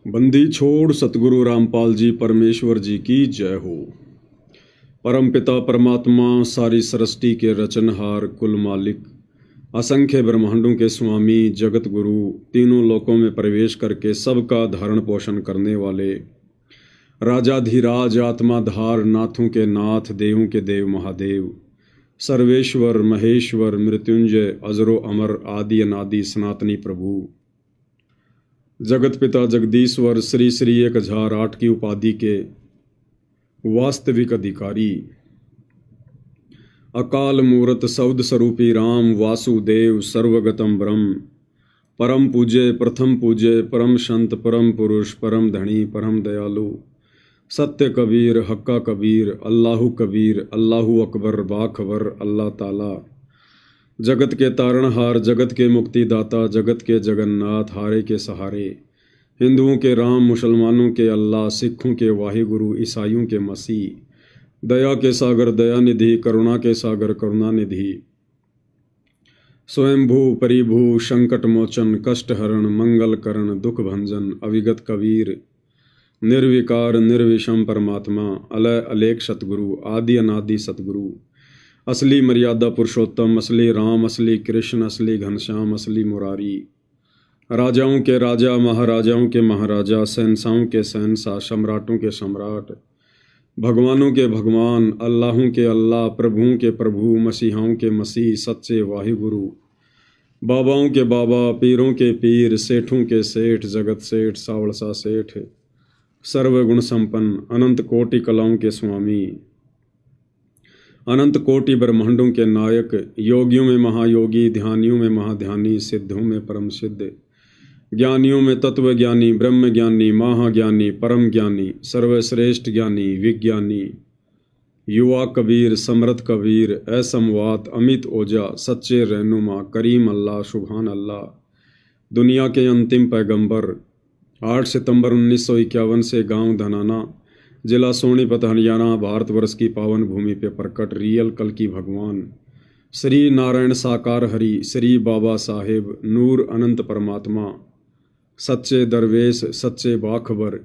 बंदी छोड़ सतगुरु रामपाल जी परमेश्वर जी की जय हो। परम पिता परमात्मा सारी सृष्टि के रचनहार कुल मालिक असंख्य ब्रह्मांडों के स्वामी जगत गुरु तीनों लोकों में प्रवेश करके सबका धारण पोषण करने वाले राजाधिराज आत्माधार नाथों के नाथ देवों के देव महादेव सर्वेश्वर महेश्वर मृत्युंजय अजरो अमर आदि अनादि सनातनी प्रभु जगत पिता जगदीश्वर श्री श्री 1008 की उपाधि के वास्तविक अधिकारी अकाल मूर्त सौद स्वरूपी राम वासुदेव सर्वगतम ब्रह्म परम पूज्य प्रथम पूज्य परम संत परम पुरुष परम धनी परम दयालु सत्य कबीर हक्का कबीर अल्लाहु कबीर अल्लाहु अकबर बाखबर अल्लाह ताला जगत के तारणहार जगत के मुक्तिदाता जगत के जगन्नाथ हारे के सहारे हिंदुओं के राम मुसलमानों के अल्लाह सिखों के वाहिगुरु ईसाइयों के मसीह दया के सागर दयानिधि करुणा के सागर करुणानिधि स्वयंभू परिभू संकट मोचन कष्ट हरण मंगल करण दुख भंजन अविगत कबीर निर्विकार निर्विषम परमात्मा अलय अलेख सतगुरु आदि अनादि सतगुरु असली मर्यादा पुरुषोत्तम असली राम असली कृष्ण असली घनश्याम असली मुरारी राजाओं के राजा महाराजाओं के महाराजा शहंशाहों के शहंशाह सम्राटों के सम्राट भगवानों के भगवान अल्लाहों के अल्लाह प्रभुओं के प्रभु मसीहाओं के मसीह सच्चे वाहिगुरु बाबाओं के बाबा पीरों के पीर सेठों के सेठ जगत सेठ सावड़सा सेठ सर्वगुण संपन्न अनंत कोटि कलाओं के स्वामी अनंत कोटि ब्रह्मांडों के नायक योगियों में महायोगी ध्यानियों में महाध्यानी सिद्धों में परम सिद्ध ज्ञानियों में तत्व ज्ञानी ब्रह्म ज्ञानी महाज्ञानी परम ज्ञानी सर्वश्रेष्ठ ज्ञानी विज्ञानी युवा कबीर समर्थ कबीर असमवात अमित ओजा सच्चे रहनुमा करीम अल्लाह सुभान अल्लाह दुनिया के अंतिम पैगंबर 8 सितंबर 1951 से गांव धनाना जिला सोनीपत हरियाणा भारतवर्ष की पावन भूमि पे प्रकट रियल कल की भगवान श्री नारायण साकार हरि श्री बाबा साहेब नूर अनंत परमात्मा सच्चे दरवेश सच्चे बाखबर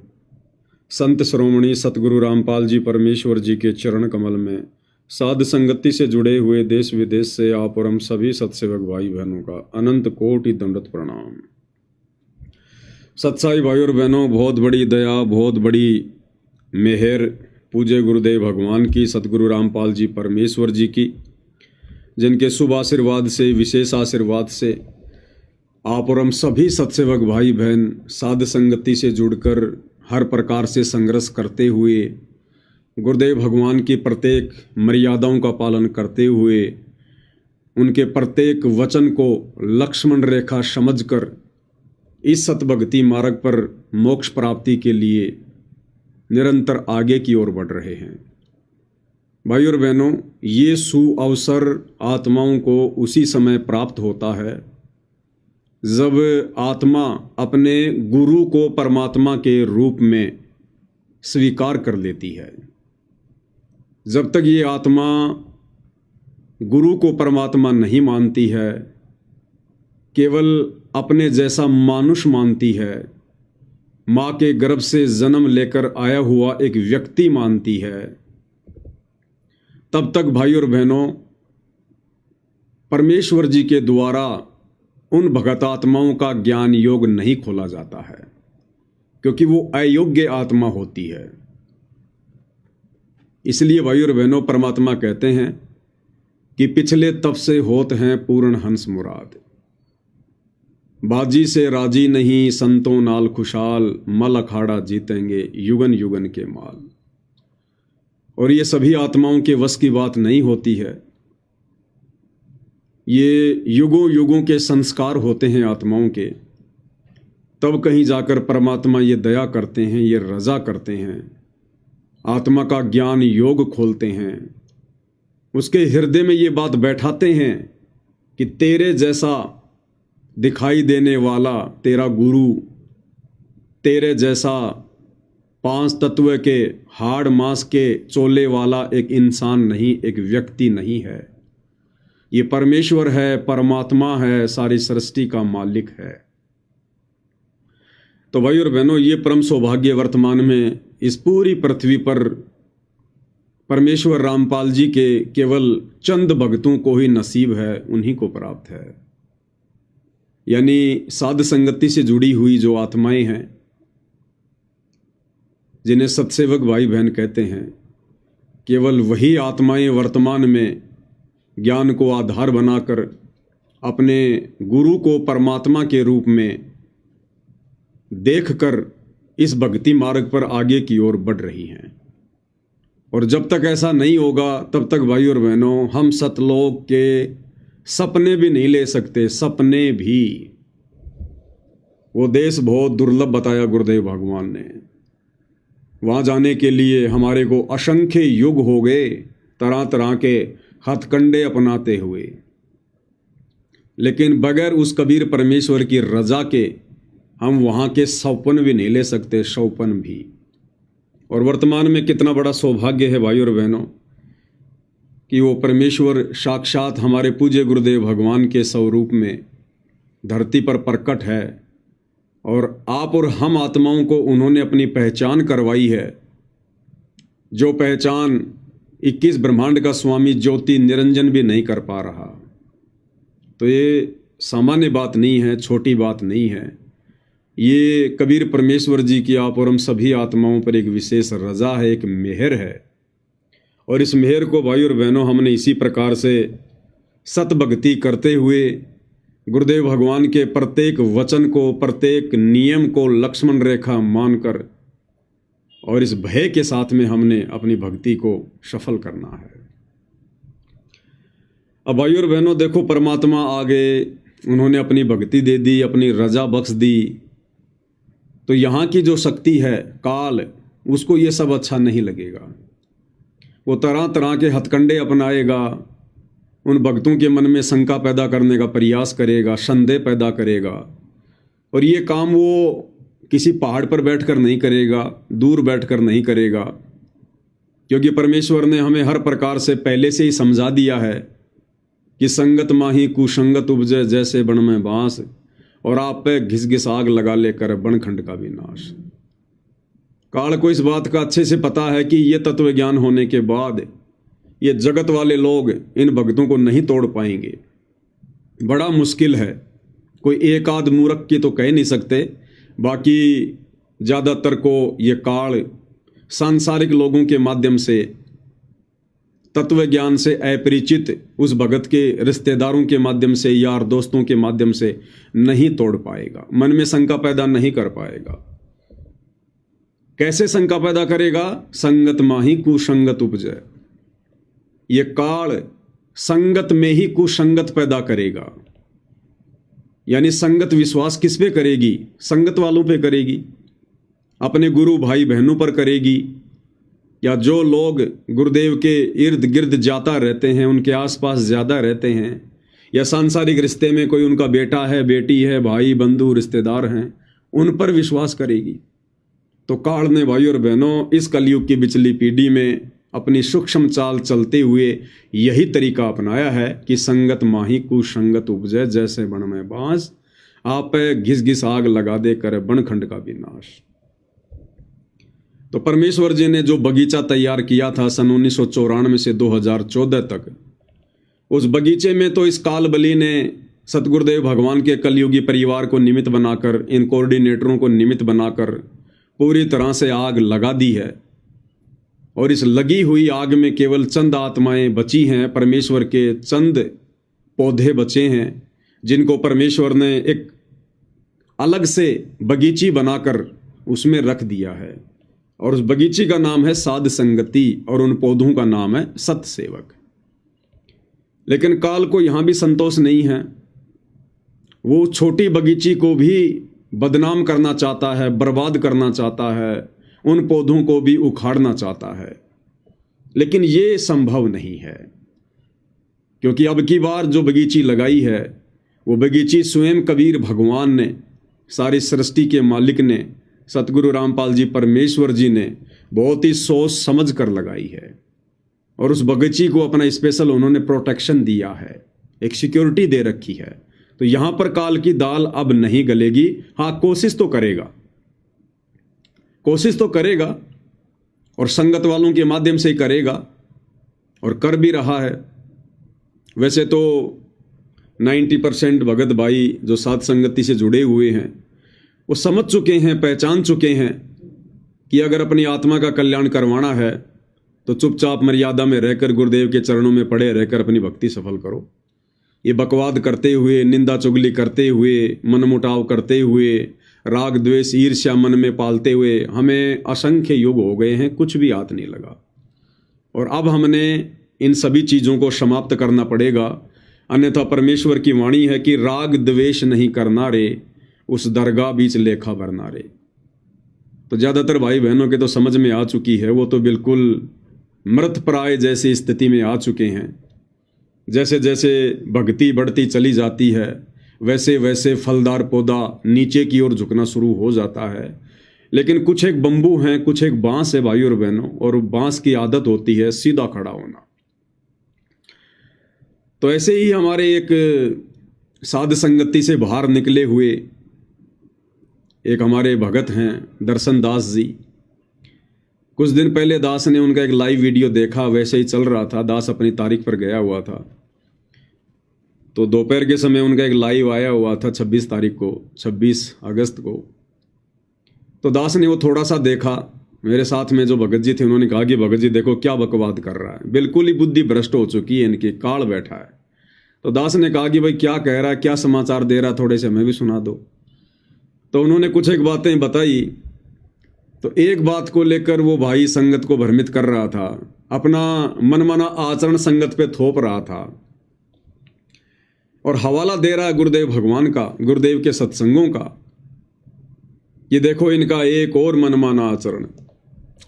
संत श्रोमणी सतगुरु रामपाल जी परमेश्वर जी के चरण कमल में साध संगति से जुड़े हुए देश विदेश से आप और हम सभी सत्सेवक भाई बहनों का अनंत कोटि दंडवत प्रणाम। सत्साई भाई और बहनों, बहुत बड़ी दया बहुत बड़ी मेहर पूज्य गुरुदेव भगवान की सतगुरु रामपाल जी परमेश्वर जी की, जिनके शुभ आशीर्वाद से विशेष आशीर्वाद से आप और हम सभी सत्सेवक भाई बहन साध संगति से जुड़कर हर प्रकार से संघर्ष करते हुए गुरुदेव भगवान की प्रत्येक मर्यादाओं का पालन करते हुए उनके प्रत्येक वचन को लक्ष्मण रेखा समझकर इस सतभक्ति मार्ग पर मोक्ष प्राप्ति के लिए निरंतर आगे की ओर बढ़ रहे हैं। भाई और बहनों, ये सुअवसर आत्माओं को उसी समय प्राप्त होता है जब आत्मा अपने गुरु को परमात्मा के रूप में स्वीकार कर लेती है। जब तक ये आत्मा गुरु को परमात्मा नहीं मानती है, केवल अपने जैसा मानुष मानती है, माँ के गर्भ से जन्म लेकर आया हुआ एक व्यक्ति मानती है, तब तक भाई और बहनों परमेश्वर जी के द्वारा उन भगत आत्माओं का ज्ञान योग नहीं खोला जाता है, क्योंकि वो अयोग्य आत्मा होती है। इसलिए भाई और बहनों परमात्मा कहते हैं कि पिछले तप से होत हैं पूर्ण हंस मुराद, बाजी से राजी नहीं संतों नाल खुशाल, मल अखाड़ा जीतेंगे युगन युगन के माल। और ये सभी आत्माओं के वश की बात नहीं होती है, ये युगों युगों के संस्कार होते हैं आत्माओं के। तब कहीं जाकर परमात्मा ये दया करते हैं, ये रजा करते हैं, आत्मा का ज्ञान योग खोलते हैं, उसके हृदय में ये बात बैठाते हैं कि तेरे जैसा दिखाई देने वाला तेरा गुरु, तेरे जैसा 5 तत्व के हाड़ मांस के चोले वाला एक इंसान नहीं, एक व्यक्ति नहीं है। ये परमेश्वर है, परमात्मा है, सारी सृष्टि का मालिक है। तो भाई और बहनों, ये परम सौभाग्य वर्तमान में इस पूरी पृथ्वी पर परमेश्वर रामपाल जी के केवल चंद भक्तों को ही नसीब है, उन्हीं को प्राप्त है। यानी साध संगति से जुड़ी हुई जो आत्माएं हैं, जिन्हें सत्सेवक भाई बहन कहते हैं, केवल वही आत्माएं वर्तमान में ज्ञान को आधार बनाकर अपने गुरु को परमात्मा के रूप में देखकर इस भक्ति मार्ग पर आगे की ओर बढ़ रही हैं। और जब तक ऐसा नहीं होगा तब तक भाई और बहनों, हम सतलोक के सपने भी नहीं ले सकते। सपने भी, वो देश बहुत दुर्लभ बताया गुरुदेव भगवान ने। वहाँ जाने के लिए हमारे को असंख्य युग हो गए, तरह तरह के हथकंडे अपनाते हुए, लेकिन बगैर उस कबीर परमेश्वर की रजा के हम वहाँ के सौपन भी नहीं ले सकते, सौपन भी। और वर्तमान में कितना बड़ा सौभाग्य है भाई और बहनों कि वो परमेश्वर साक्षात हमारे पूज्य गुरुदेव भगवान के स्वरूप में धरती पर प्रकट है, और आप और हम आत्माओं को उन्होंने अपनी पहचान करवाई है, जो पहचान 21 ब्रह्मांड का स्वामी ज्योति निरंजन भी नहीं कर पा रहा। तो ये सामान्य बात नहीं है, छोटी बात नहीं है। ये कबीर परमेश्वर जी की आप और हम सभी आत्माओं पर एक विशेष रजा है, एक मेहर है। और इस मेहर को भाई और बहनों, हमने इसी प्रकार से सतभक्ति करते हुए गुरुदेव भगवान के प्रत्येक वचन को, प्रत्येक नियम को लक्ष्मण रेखा मानकर और इस भय के साथ में हमने अपनी भक्ति को सफल करना है। अब भाई और बहनों देखो, परमात्मा आ गए, उन्होंने अपनी भक्ति दे दी, अपनी रजा बख्श दी, तो यहाँ की जो शक्ति है काल, उसको ये सब अच्छा नहीं लगेगा। वो तरह तरह के हथकंडे अपनाएगा, उन भक्तों के मन में शंका पैदा करने का प्रयास करेगा, संदेह पैदा करेगा। और ये काम वो किसी पहाड़ पर बैठकर नहीं करेगा, दूर बैठकर नहीं करेगा, क्योंकि परमेश्वर ने हमें हर प्रकार से पहले से ही समझा दिया है कि संगत माही कुसंगत उपजे जैसे बन में बांस, और आप पे घिस घिस आग लगा लेकर बनखंड का विनाश। काल को इस बात का अच्छे से पता है कि ये तत्व ज्ञान होने के बाद ये जगत वाले लोग इन भक्तों को नहीं तोड़ पाएंगे। बड़ा मुश्किल है, कोई एक आध मूर्ख की तो कह नहीं सकते, बाकी ज़्यादातर को ये काल सांसारिक लोगों के माध्यम से, तत्व ज्ञान से अपरिचित उस भगत के रिश्तेदारों के माध्यम से, यार दोस्तों के माध्यम से नहीं तोड़ पाएगा, मन में शंका पैदा नहीं कर पाएगा। कैसे शंका पैदा करेगा? संगत माही कुसंगत उपजे। ये काल संगत में ही कुसंगत पैदा करेगा। यानी संगत विश्वास किस पे करेगी? संगत वालों पे करेगी, अपने गुरु भाई बहनों पर करेगी, या जो लोग गुरुदेव के इर्द गिर्द जाता रहते हैं, उनके आसपास ज़्यादा रहते हैं, या सांसारिक रिश्ते में कोई उनका बेटा है, बेटी है, भाई बंधु रिश्तेदार हैं, उन पर विश्वास करेगी। तो काल ने भाई और बहनों इस कलयुग की बिचली पीढ़ी में अपनी सूक्ष्म चाल चलते हुए यही तरीका अपनाया है कि संगत माही कुसंगत उपजे जैसे बन में बांस, आप घिस घिस आग लगा दे कर बनखंड का विनाश। तो परमेश्वर जी ने जो बगीचा तैयार किया था सन 1994 से 2014 तक, उस बगीचे में तो इस काल बली ने सतगुरुदेव भगवान के कलयुगी परिवार को निमित्त बनाकर, इन कोऑर्डिनेटरों को निमित्त बनाकर पूरी तरह से आग लगा दी है। और इस लगी हुई आग में केवल चंद आत्माएं बची हैं, परमेश्वर के चंद पौधे बचे हैं, जिनको परमेश्वर ने एक अलग से बगीची बनाकर उसमें रख दिया है। और उस बगीची का नाम है साध संगति, और उन पौधों का नाम है सतसेवक। लेकिन काल को यहाँ भी संतोष नहीं है, वो छोटी बगीची को भी बदनाम करना चाहता है, बर्बाद करना चाहता है, उन पौधों को भी उखाड़ना चाहता है। लेकिन ये संभव नहीं है, क्योंकि अब की बार जो बगीची लगाई है वो बगीची स्वयं कबीर भगवान ने, सारी सृष्टि के मालिक ने, सतगुरु रामपाल जी परमेश्वर जी ने बहुत ही सोच समझ कर लगाई है। और उस बगीची को अपना स्पेशल उन्होंने प्रोटेक्शन दिया है, एक सिक्योरिटी दे रखी है। तो यहाँ पर काल की दाल अब नहीं गलेगी। हाँ, कोशिश तो करेगा, कोशिश तो करेगा और संगत वालों के माध्यम से ही करेगा और कर भी रहा है। वैसे तो 90% भगत भाई जो साध संगति से जुड़े हुए हैं वो समझ चुके हैं, पहचान चुके हैं कि अगर अपनी आत्मा का कल्याण करवाना है तो चुपचाप मर्यादा में रहकर गुरुदेव के चरणों में पड़े रहकर अपनी भक्ति सफल करो। ये बकवाद करते हुए, निंदा चुगली करते हुए, मनमुटाव करते हुए, राग द्वेष ईर्ष्या मन में पालते हुए हमें असंख्य युग हो गए हैं, कुछ भी हाथ नहीं लगा। और अब हमने इन सभी चीज़ों को समाप्त करना पड़ेगा, अन्यथा परमेश्वर की वाणी है कि राग द्वेष नहीं करना रे, उस दरगाह बीच लेखा भरना रे। तो ज़्यादातर भाई बहनों के तो समझ में आ चुकी है, वो तो बिल्कुल मृत प्राय जैसी स्थिति में आ चुके हैं। जैसे जैसे भक्ति बढ़ती चली जाती है वैसे वैसे फलदार पौधा नीचे की ओर झुकना शुरू हो जाता है। लेकिन कुछ एक बंबू हैं, कुछ एक बांस है भाई और बहनों, और बांस की आदत होती है सीधा खड़ा होना। तो ऐसे ही हमारे एक साध संगति से बाहर निकले हुए एक हमारे भगत हैं दर्शन दास जी। कुछ दिन पहले दास ने उनका एक लाइव वीडियो देखा, वैसे ही चल रहा था, दास अपनी तारीख पर गया हुआ था। तो दोपहर के समय उनका एक लाइव आया हुआ था 26 तारीख को, 26 अगस्त को। तो दास ने वो थोड़ा सा देखा। मेरे साथ में जो भगत जी थे उन्होंने कहा कि भगत जी देखो क्या बकवाद कर रहा है, बिल्कुल ही बुद्धि भ्रष्ट हो चुकी है, इनकी काल बैठा है। तो दास ने कहा कि भाई क्या कह रहा है, क्या समाचार दे रहा है, थोड़े से हमें भी सुना दो। तो उन्होंने कुछ एक बातें बताई। तो एक बात को लेकर वो भाई संगत को भ्रमित कर रहा था, अपना मनमाना आचरण संगत पे थोप रहा था और हवाला दे रहा है गुरुदेव भगवान का, गुरुदेव के सत्संगों का। ये देखो इनका एक और मनमाना आचरण।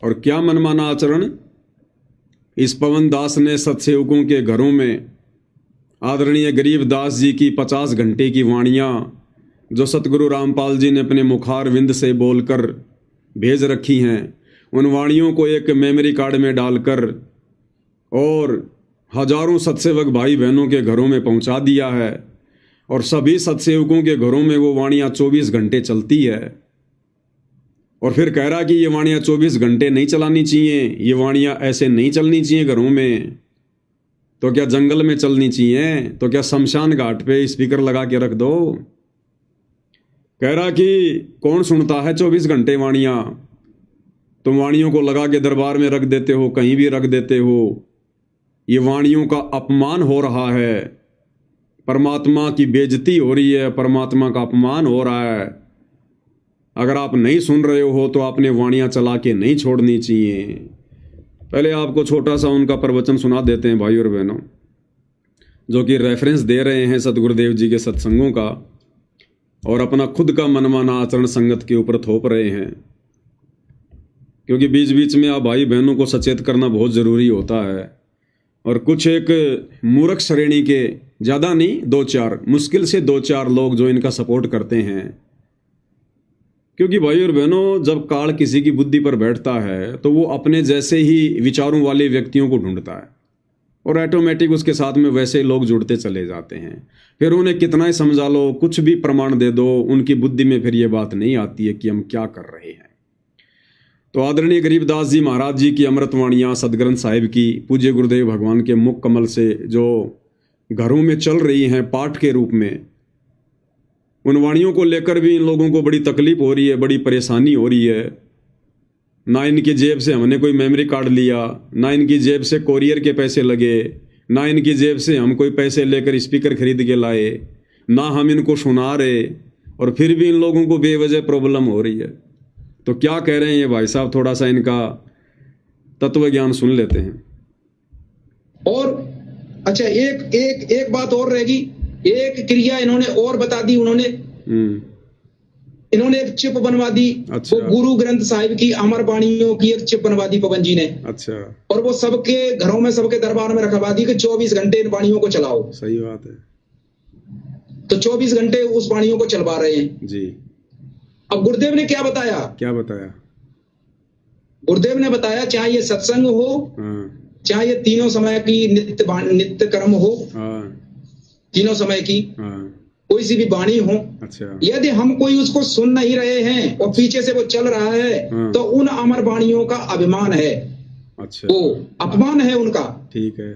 और क्या मनमाना आचरण? इस पवन दास ने सत्सेवकों के घरों में आदरणीय गरीब दास जी की 50 घंटे की वाणियाँ जो सतगुरु रामपाल जी ने अपने मुखार विंद से बोलकर भेज रखी हैं, उन वाणियों को एक मेमोरी कार्ड में डालकर और हजारों सत्सेवक भाई बहनों के घरों में पहुंचा दिया है। और सभी सत्सेवकों के घरों में वो वाणियाँ 24 घंटे चलती है। और फिर कह रहा कि ये वाणियाँ 24 घंटे नहीं चलानी चाहिए, ये वाणियाँ ऐसे नहीं चलनी चाहिए घरों में। तो क्या जंगल में चलनी चाहिए? तो क्या शमशान घाट पे स्पीकर लगा के रख दो? कह रहा कि कौन सुनता है 24 घंटे वाणियाँ? तुम वाणियों को लगा के दरबार में रख देते हो, कहीं भी रख देते हो। ये वाणियों का अपमान हो रहा है, परमात्मा की बेइज्जती हो रही है, परमात्मा का अपमान हो रहा है। अगर आप नहीं सुन रहे हो तो आपने वाणियाँ चला के नहीं छोड़नी चाहिए। पहले आपको छोटा सा उनका प्रवचन सुना देते हैं भाई और बहनों, जो कि रेफरेंस दे रहे हैं सतगुरुदेव जी के सत्संगों का और अपना खुद का मनमाना आचरण संगत के ऊपर थोप रहे हैं। क्योंकि बीच बीच में आप भाई बहनों को सचेत करना बहुत ज़रूरी होता है। और कुछ एक मूर्ख श्रेणी के, ज़्यादा नहीं, 2-4, मुश्किल से 2-4 लोग जो इनका सपोर्ट करते हैं। क्योंकि भाई और बहनों, जब काल किसी की बुद्धि पर बैठता है तो वो अपने जैसे ही विचारों वाले व्यक्तियों को ढूंढता है और ऑटोमेटिक उसके साथ में वैसे लोग जुड़ते चले जाते हैं। फिर उन्हें कितना ही समझा लो, कुछ भी प्रमाण दे दो, उनकी बुद्धि में फिर ये बात नहीं आती है कि हम क्या कर रहे हैं। तो आदरणीय गरीबदास जी महाराज जी की अमृतवाणियाँ सदग्रंथ साहिब की पूज्य गुरुदेव भगवान के मुख कमल से जो घरों में चल रही हैं पाठ के रूप में, उन वाणियों को लेकर भी इन लोगों को बड़ी तकलीफ हो रही है, बड़ी परेशानी हो रही है। ना इनकी जेब से हमने कोई मेमोरी कार्ड लिया, ना इनकी जेब से कोरियर के पैसे लगे, ना इनकी जेब से हम कोई पैसे लेकर स्पीकर खरीद के लाए, ना हम इनको सुना रहे, और फिर भी इन लोगों को बेवजह प्रॉब्लम हो रही है। तो क्या कह रहे हैं ये भाई साहब, थोड़ा सा इनका तत्व ज्ञान सुन लेते हैं। और अच्छा, एक बात और रहेगी, एक क्रिया इन्होंने और बता दी। इन्होंने एक चिप बनवा दी। अच्छा। वो गुरु ग्रंथ साहिब की अमर वाणियों की एक चिप बनवा दी पवन जी ने। अच्छा। और वो सबके घरों में, सबके दरबार में रखवा दी कि 24 घंटे इन वाणियों को चलाओ। सही बात है। तो 24 घंटे उस वाणियों को चलवा रहे हैं जी। अब गुरुदेव ने क्या बताया? क्या बताया? गुरुदेव ने बताया, चाहे ये सत्संग हो, चाहे ये तीनों समय की नित्य कर्म हो, तीनों समय की, कोई सी भी वाणी हो, अच्छा यदि हम कोई उसको सुन नहीं रहे हैं और पीछे से वो चल रहा है, तो उन अमर वाणियों का अभिमान है, अच्छा वो अपमान है उनका, ठीक है,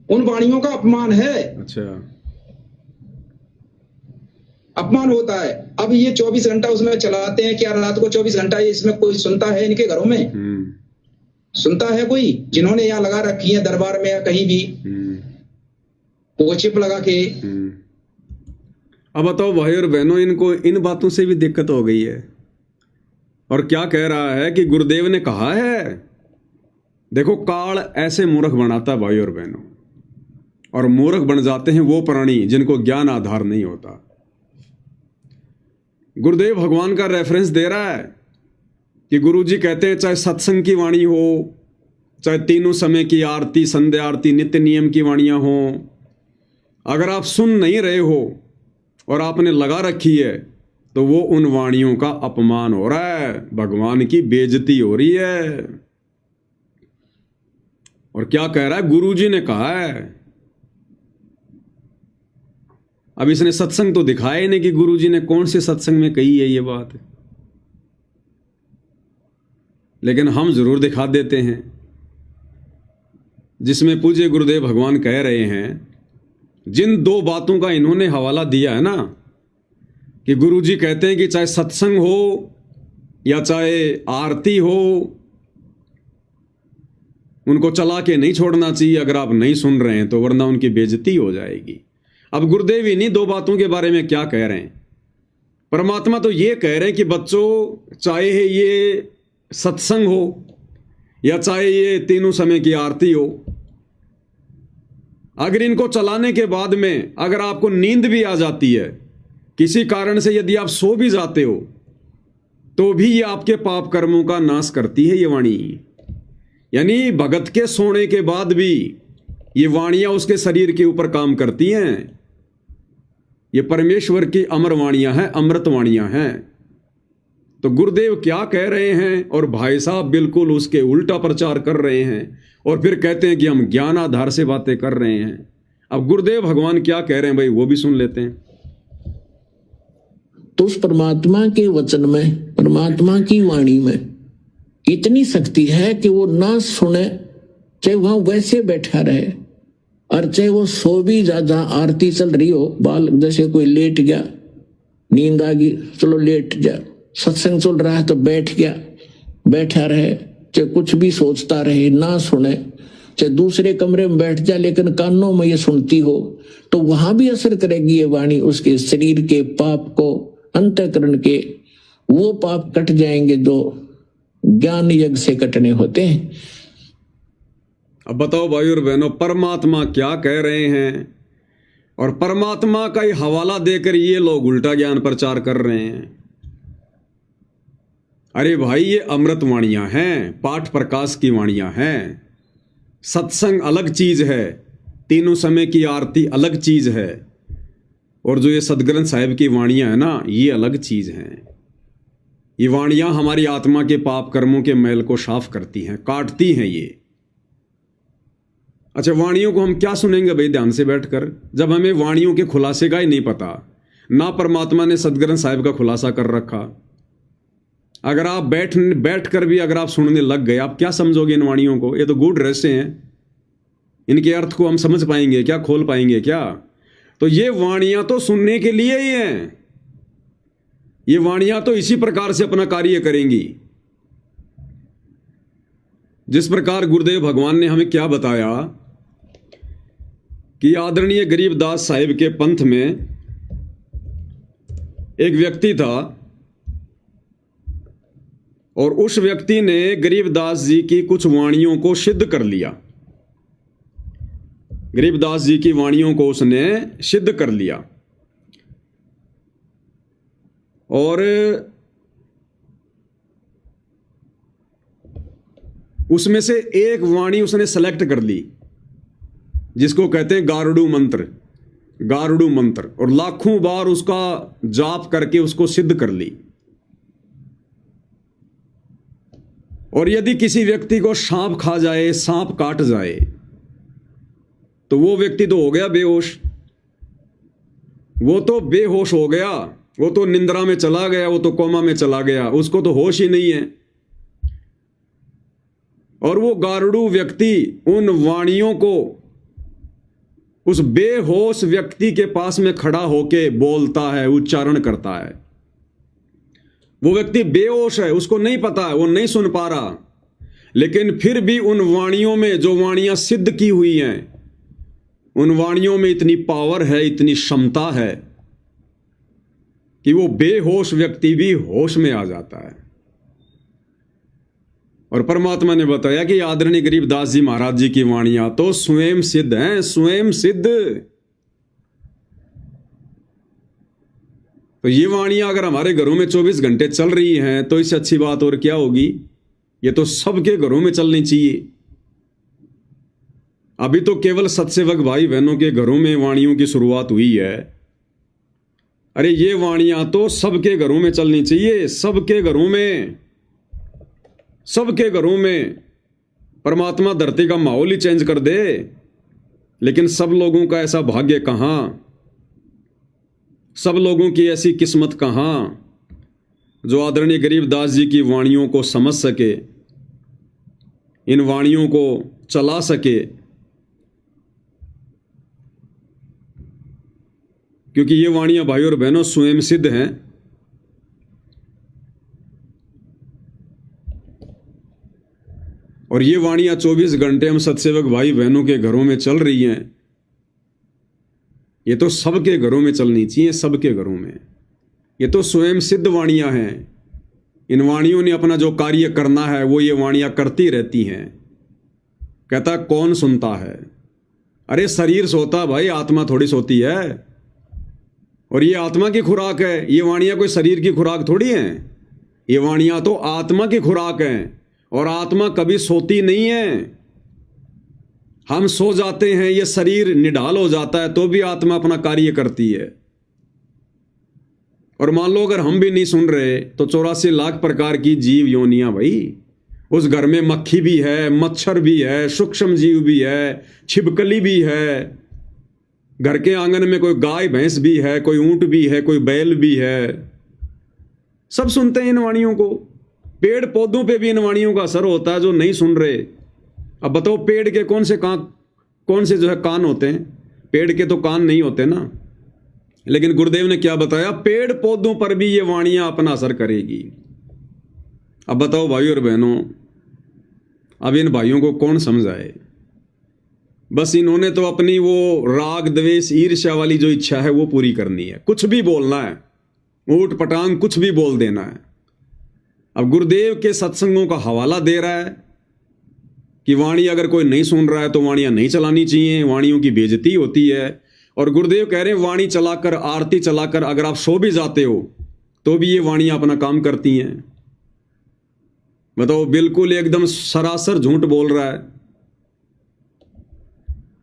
उन वाणियों का अपमान है, अच्छा अपमान होता है। अब ये 24 घंटा उसमें चलाते हैं, क्या रात को 24 घंटा इसमें कोई सुनता है इनके घरों में? सुनता है कोई? जिन्होंने यहाँ लगा रखी है दरबार में या कहीं भी वो चिप लगा के। अब बताओ भाई और बहनों, इनको इन बातों से भी दिक्कत हो गई है। और क्या कह रहा है कि गुरुदेव ने कहा है, देखो काल ऐसे मूर्ख बनाता है भाई और बहनों, और मूर्ख बन जाते हैं वो प्राणी जिनको ज्ञान आधार नहीं होता। गुरुदेव भगवान का रेफरेंस दे रहा है कि गुरुजी कहते हैं चाहे सत्संग की वाणी हो, चाहे तीनों समय की आरती, संध्या आरती, नित्य नियम की वाणियां हो, अगर आप सुन नहीं रहे हो और आपने लगा रखी है तो वो उन वाणियों का अपमान हो रहा है, भगवान की बेइज्जती हो रही है। और क्या कह रहा है, गुरुजी ने कहा है। अब इसने सत्संग तो दिखाया ही नहीं कि गुरुजी ने कौन से सत्संग में कही है ये बात, लेकिन हम जरूर दिखा देते हैं, जिसमें पूज्य गुरुदेव भगवान कह रहे हैं, जिन दो बातों का इन्होंने हवाला दिया है ना, कि गुरुजी कहते हैं कि चाहे सत्संग हो या चाहे आरती हो, उनको चला के नहीं छोड़ना चाहिए अगर आप नहीं सुन रहे हैं तो, वरना उनकी बेइज्जती हो जाएगी। अब गुरुदेव इन्हीं दो बातों के बारे में क्या कह रहे हैं? परमात्मा तो ये कह रहे हैं कि बच्चों, चाहे ये सत्संग हो या चाहे ये तीनों समय की आरती हो, अगर इनको चलाने के बाद में अगर आपको नींद भी आ जाती है, किसी कारण से यदि आप सो भी जाते हो, तो भी ये आपके पाप कर्मों का नाश करती है ये वाणी। यानी भगत के सोने के बाद भी ये वाणियां उसके शरीर के ऊपर काम करती हैं। ये परमेश्वर की अमर वाणियां हैं, अमृत वाणियां हैं। तो गुरुदेव क्या कह रहे हैं और भाई साहब बिल्कुल उसके उल्टा प्रचार कर रहे हैं, और फिर कहते हैं कि हम ज्ञान आधार से बातें कर रहे हैं। अब गुरुदेव भगवान क्या कह रहे हैं भाई, वो भी सुन लेते हैं। तो उस परमात्मा के वचन में, परमात्मा की वाणी में इतनी शक्ति है कि वो ना सुने, चाहे वहां वैसे बैठा रहे, और चाहे वो सो भी ज्यादा, आरती चल रही हो, बाल जैसे कोई लेट गया, नींद आ गई, चलो लेट जा, सत्संग चल रहा है तो बैठ गया, बैठा रहे, चाहे कुछ भी सोचता रहे, ना सुने, चाहे दूसरे कमरे में बैठ जा लेकिन कानों में ये सुनती हो, तो वहां भी असर करेगी ये वाणी, उसके शरीर के पाप को, अंतःकरण के वो पाप कट जाएंगे जो ज्ञान यज्ञ से कटने होते हैं। अब बताओ भाई और बहनों, परमात्मा क्या कह रहे हैं, और परमात्मा का ही हवाला देकर ये लोग उल्टा ज्ञान प्रचार कर रहे हैं। अरे भाई, ये अमृत वाणियां हैं, पाठ प्रकाश की वाणियां हैं। सत्संग अलग चीज है, तीनों समय की आरती अलग चीज है, और जो ये सदग्रंथ साहिब की वाणियां है ना, ये अलग चीज हैं। ये वाणियां हमारी आत्मा के पाप कर्मों के मैल को साफ करती हैं, काटती हैं ये। अच्छा, वाणियों को हम क्या सुनेंगे भाई ध्यान से बैठकर, जब हमें वाणियों के खुलासे का ही नहीं पता, ना परमात्मा ने सदग्रंथ साहिब का खुलासा कर रखा। अगर आप बैठ कर भी अगर आप सुनने लग गए, आप क्या समझोगे इन वाणियों को? ये तो गूढ़ रहस्य हैं, इनके अर्थ को हम समझ पाएंगे क्या, खोल पाएंगे क्या? तो ये वाणियां तो सुनने के लिए ही हैं, ये वाणियां तो इसी प्रकार से अपना कार्य करेंगी। जिस प्रकार गुरुदेव भगवान ने हमें क्या बताया कि आदरणीय गरीबदास साहिब के पंथ में एक व्यक्ति था, और उस व्यक्ति ने गरीबदास जी की कुछ वाणियों को सिद्ध कर लिया। गरीबदास जी की वाणियों को उसने सिद्ध कर लिया, और उसमें से एक वाणी उसने सेलेक्ट कर ली, जिसको कहते हैं गारुड़ू मंत्र, गारुड़ू मंत्र, और लाखों बार उसका जाप करके उसको सिद्ध कर ली। और यदि किसी व्यक्ति को सांप खा जाए, सांप काट जाए, तो वो व्यक्ति तो हो गया बेहोश, वो तो बेहोश हो गया, वो तो निंद्रा में चला गया, वो तो कोमा में चला गया, उसको तो होश ही नहीं है। और वो गारुड़ू व्यक्ति उन वाणियों को उस बेहोश व्यक्ति के पास में खड़ा होके बोलता है, उच्चारण करता है। वो व्यक्ति बेहोश है, उसको नहीं पता है, वो नहीं सुन पा रहा, लेकिन फिर भी उन वाणियों में, जो वाणियां सिद्ध की हुई हैं, उन वाणियों में इतनी पावर है, इतनी क्षमता है कि वो बेहोश व्यक्ति भी होश में आ जाता है। और परमात्मा ने बताया कि आदरणीय गरीबदास जी महाराज जी की वाणियां तो स्वयं सिद्ध हैं, स्वयं सिद्ध। तो ये वाणियां अगर हमारे घरों में 24 घंटे चल रही हैं तो इससे अच्छी बात और क्या होगी। ये तो सबके घरों में चलनी चाहिए। अभी तो केवल सत्सेवक भाई बहनों के घरों में वाणियों की शुरुआत हुई है। अरे ये वाणियां तो सबके घरों में चलनी चाहिए, सबके घरों में, सबके घरों में। परमात्मा धरती का माहौल ही चेंज कर दे, लेकिन सब लोगों का ऐसा भाग्य कहां, सब लोगों की ऐसी किस्मत कहां जो आदरणीय गरीबदास जी की वाणियों को समझ सके, इन वाणियों को चला सके। क्योंकि ये वाणियां भाई और बहनों स्वयं सिद्ध हैं। और ये वाणियां 24 घंटे हम सत्सेवक भाई बहनों के घरों में चल रही हैं। ये तो सबके घरों में चलनी चाहिए, सबके घरों में। ये तो स्वयं सिद्ध वाणियां हैं। इन वाणियों ने अपना जो कार्य करना है वो ये वाणियां करती रहती हैं। कहता कौन सुनता है? अरे शरीर सोता भाई, आत्मा थोड़ी सोती है। और ये आत्मा की खुराक है, ये वाणियां कोई शरीर की खुराक थोड़ी है। ये वाणियां तो आत्मा की खुराक हैं। और आत्मा कभी सोती नहीं है। हम सो जाते हैं, ये शरीर निढाल हो जाता है, तो भी आत्मा अपना कार्य करती है। और मान लो अगर हम भी नहीं सुन रहे तो 84 लाख प्रकार की जीव योनियां भाई, उस घर में मक्खी भी है, मच्छर भी है, सूक्ष्म जीव भी है, छिपकली भी है, घर के आंगन में कोई गाय भैंस भी है, कोई ऊंट भी है, कोई बैल भी है। सब सुनते हैं इन वाणियों को। पेड़ पौधों पे भी इन वाणियों का असर होता है जो नहीं सुन रहे। अब बताओ पेड़ के कौन से जो है कान होते हैं? पेड़ के तो कान नहीं होते ना। लेकिन गुरुदेव ने क्या बताया? पेड़ पौधों पर भी ये वाणियां अपना असर करेगी। अब बताओ भाई और बहनों, अब इन भाइयों को कौन समझाए? बस इन्होंने तो अपनी वो राग द्वेष ईर्ष्या वाली जो इच्छा है वो पूरी करनी है। कुछ भी बोलना है, ऊट पटांग कुछ भी बोल देना है। अब गुरुदेव के सत्संगों का हवाला दे रहा है कि वाणी अगर कोई नहीं सुन रहा है तो वाणियां नहीं चलानी चाहिए, वाणियों की बेइज्जती होती है। और गुरुदेव कह रहे हैं वाणी चलाकर, आरती चलाकर अगर आप सो भी जाते हो तो भी ये वाणियां अपना काम करती हैं। बताओ, बिल्कुल एकदम सरासर झूठ बोल रहा है।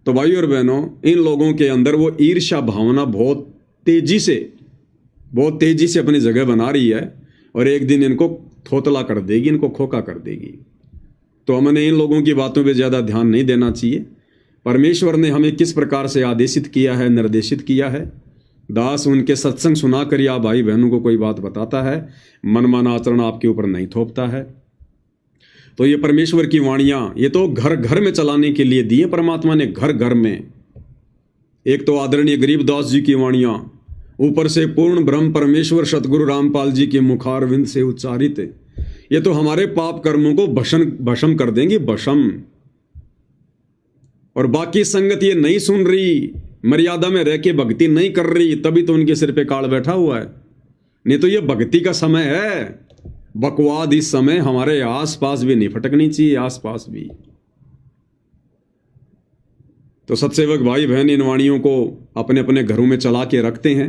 तो भाई और बहनों, इन लोगों के अंदर वो ईर्ष्या भावना बहुत तेजी से अपनी जगह बना रही है और एक दिन इनको थोतला कर देगी, इनको खोखा कर देगी। तो हमने इन लोगों की बातों पे ज़्यादा ध्यान नहीं देना चाहिए। परमेश्वर ने हमें किस प्रकार से आदेशित किया है, निर्देशित किया है। दास उनके सत्संग सुनाकर या भाई बहनों को कोई बात बताता है, मनमाना आचरण आपके ऊपर नहीं थोपता है। तो ये परमेश्वर की वाणियां, ये तो घर घर में चलाने के लिए दी है परमात्मा ने, घर घर में। एक तो आदरणीय गरीबदास जी की वाणियां, ऊपर से पूर्ण ब्रह्म परमेश्वर सतगुरु रामपाल जी के मुखारविंद से उच्चारित, ये तो हमारे पाप कर्मों को भस्म कर देंगे, भस्म। और बाकी संगत ये नहीं सुन रही, मर्यादा में रह के भक्ति नहीं कर रही, तभी तो उनके सिर पे काल बैठा हुआ है। नहीं तो ये भक्ति का समय है। बकवाद इस समय हमारे आसपास भी नहीं फटकनी चाहिए, आसपास भी। तो सत्सेवक भाई बहन इन वाणियों को अपने अपने घरों में चला के रखते हैं।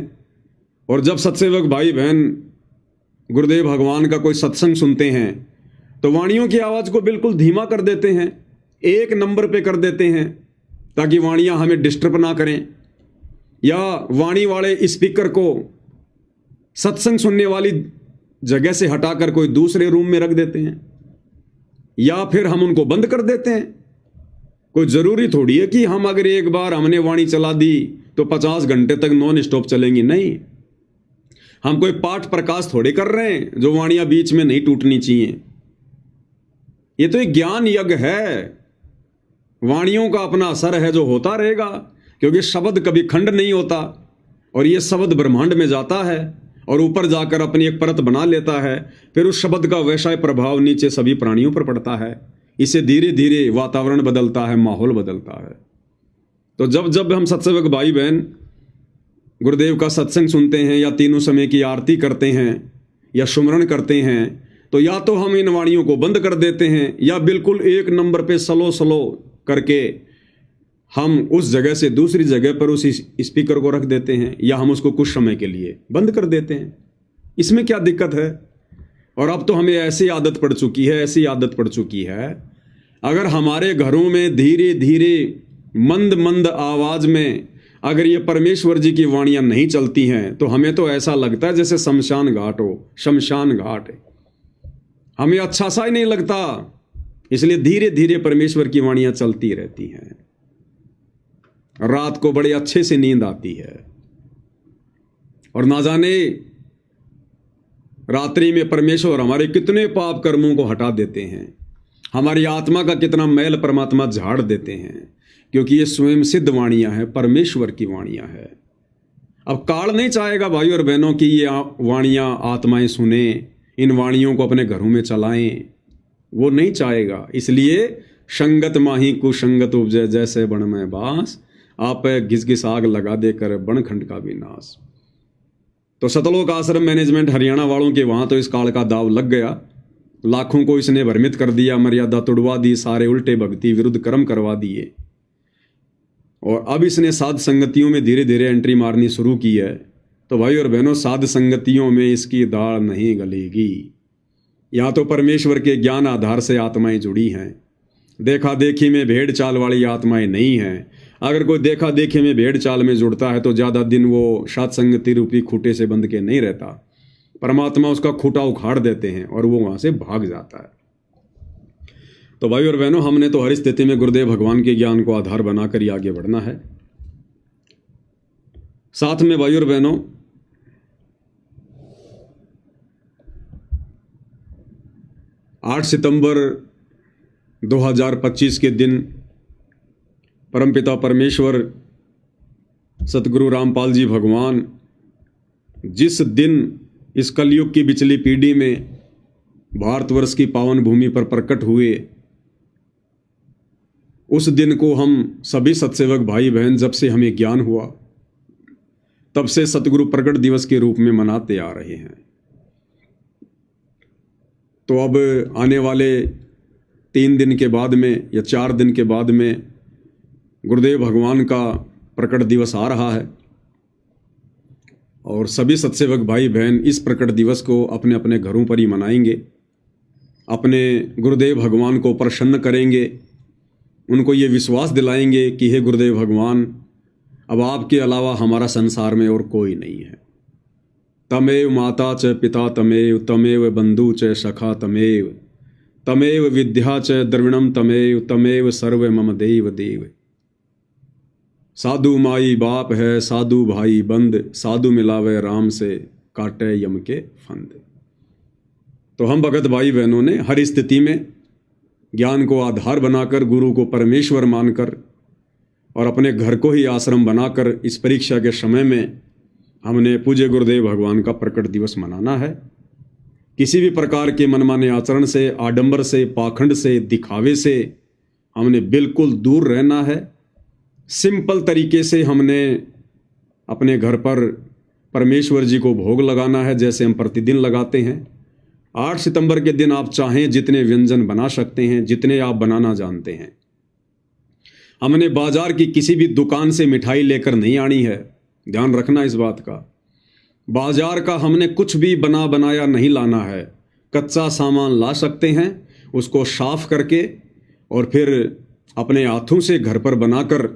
और जब सत्सेवक भाई बहन गुरुदेव भगवान का कोई सत्संग सुनते हैं तो वाणियों की आवाज को बिल्कुल धीमा कर देते हैं, 1 नंबर पे कर देते हैं, ताकि वाणियां हमें डिस्टर्ब ना करें। या वाणी वाले स्पीकर को सत्संग सुनने वाली जगह से हटाकर कोई दूसरे रूम में रख देते हैं, या फिर हम उनको बंद कर देते हैं। कोई जरूरी थोड़ी है कि हम अगर एक बार हमने वाणी चला दी तो 50 घंटे तक नॉन स्टॉप चलेंगी? नहीं। हम कोई पाठ प्रकाश थोड़े कर रहे हैं जो वाणियां बीच में नहीं टूटनी चाहिए। ये तो एक ज्ञान यज्ञ है। वाणियों का अपना असर है जो होता रहेगा, क्योंकि शब्द कभी खंड नहीं होता और ये शब्द ब्रह्मांड में जाता है और ऊपर जाकर अपनी एक परत बना लेता है। फिर उस शब्द का वैसा प्रभाव नीचे सभी प्राणियों पर पड़ता है। इससे धीरे धीरे वातावरण बदलता है, माहौल बदलता है। तो जब जब हम सत्संग भाई बहन गुरुदेव का सत्संग सुनते हैं या तीनों समय की आरती करते हैं या सुमरण करते हैं, तो या तो हम इन वाणियों को बंद कर देते हैं या बिल्कुल एक नंबर पे स्लो स्लो करके हम उस जगह से दूसरी जगह पर उस स्पीकर को रख देते हैं या हम उसको कुछ समय के लिए बंद कर देते हैं। इसमें क्या दिक्कत है? और अब तो हमें ऐसी आदत पड़ चुकी है, ऐसी आदत पड़ चुकी है, अगर हमारे घरों में धीरे धीरे मंद मंद आवाज में अगर ये परमेश्वर जी की वाणियां नहीं चलती हैं तो हमें तो ऐसा लगता है जैसे शमशान घाट हो, शमशान घाट है। हमें अच्छा सा ही नहीं लगता। इसलिए धीरे धीरे परमेश्वर की वाणियां चलती रहती हैं। रात को बड़े अच्छे से नींद आती है और ना जाने रात्रि में परमेश्वर हमारे कितने पाप कर्मों को हटा देते हैं, हमारी आत्मा का कितना मैल परमात्मा झाड़ देते हैं, क्योंकि ये स्वयं सिद्ध वाणियां हैं, परमेश्वर की वाणियां हैं। अब काल नहीं चाहेगा भाई और बहनों की ये वाणियां आत्माएं सुने, इन वाणियों को अपने घरों में चलाएं, वो नहीं चाहेगा। इसलिए संगत माही कुसंगत उपजे, जैसे बण में बास, आप घिस घिस आग लगा देकर बनखंड का विनाश। तो सतलोक आश्रम मैनेजमेंट हरियाणा वालों के वहां तो इस काल का दाव लग गया। लाखों को इसने भ्रमित कर दिया, मर्यादा तोड़वा दी, सारे उल्टे भक्ति विरुद्ध कर्म करवा दिए। और अब इसने साध संगतियों में धीरे धीरे एंट्री मारनी शुरू की है। तो भाई और बहनों, साध संगतियों में इसकी दाल नहीं गलेगी। यहाँ तो परमेश्वर के ज्ञान आधार से आत्माएं जुड़ी हैं, देखा देखी में भेड़ चाल वाली आत्माएं नहीं हैं। अगर कोई देखा देखी में भेड़ चाल में जुड़ता है तो ज़्यादा दिन वो साध संगति रूपी खूटे से बंध के नहीं रहता। परमात्मा उसका खूटा उखाड़ देते हैं और वो वहाँ से भाग जाता है। तो भाई और बहनों, हमने तो हर स्थिति में गुरुदेव भगवान के ज्ञान को आधार बनाकर ही आगे बढ़ना है। साथ में भाई और बहनों, आठ सितंबर 2025 के दिन परमपिता परमेश्वर सतगुरु रामपाल जी भगवान जिस दिन इस कलयुग की बिचली पीढ़ी में भारतवर्ष की पावन भूमि पर प्रकट हुए, उस दिन को हम सभी सत्सेवक भाई बहन, जब से हमें ज्ञान हुआ तब से सतगुरु प्रकट दिवस के रूप में मनाते आ रहे हैं। तो अब आने वाले 3 दिन के बाद में या 4 दिन के बाद में गुरुदेव भगवान का प्रकट दिवस आ रहा है और सभी सत्सेवक भाई बहन इस प्रकट दिवस को अपने अपने घरों पर ही मनाएंगे, अपने गुरुदेव भगवान को प्रसन्न करेंगे, उनको ये विश्वास दिलाएंगे कि हे गुरुदेव भगवान, अब आपके अलावा हमारा संसार में और कोई नहीं है। तमेव माता च पिता तमेव, तमेव बंधु च सखा तमेव, तमेव विद्या च द्रविणम तमेव, तमेव सर्व मम देव देव। साधु माई बाप है, साधु भाई बंद, साधु मिलावे राम से, काटे यम के फंद। तो हम भगत भाई बहनों ने हर स्थिति में ज्ञान को आधार बनाकर, गुरु को परमेश्वर मानकर और अपने घर को ही आश्रम बनाकर इस परीक्षा के समय में हमने पूज्य गुरुदेव भगवान का प्रकट दिवस मनाना है। किसी भी प्रकार के मनमाने आचरण से, आडंबर से, पाखंड से, दिखावे से हमने बिल्कुल दूर रहना है। सिंपल तरीके से हमने अपने घर पर परमेश्वर जी को भोग लगाना है, जैसे हम प्रतिदिन लगाते हैं। 8 सितंबर के दिन आप चाहें जितने व्यंजन बना सकते हैं, जितने आप बनाना जानते हैं। हमने बाजार की किसी भी दुकान से मिठाई लेकर नहीं आनी है, ध्यान रखना इस बात का। बाजार का हमने कुछ भी बना बनाया नहीं लाना है। कच्चा सामान ला सकते हैं, उसको साफ करके और फिर अपने हाथों से घर पर बनाकर,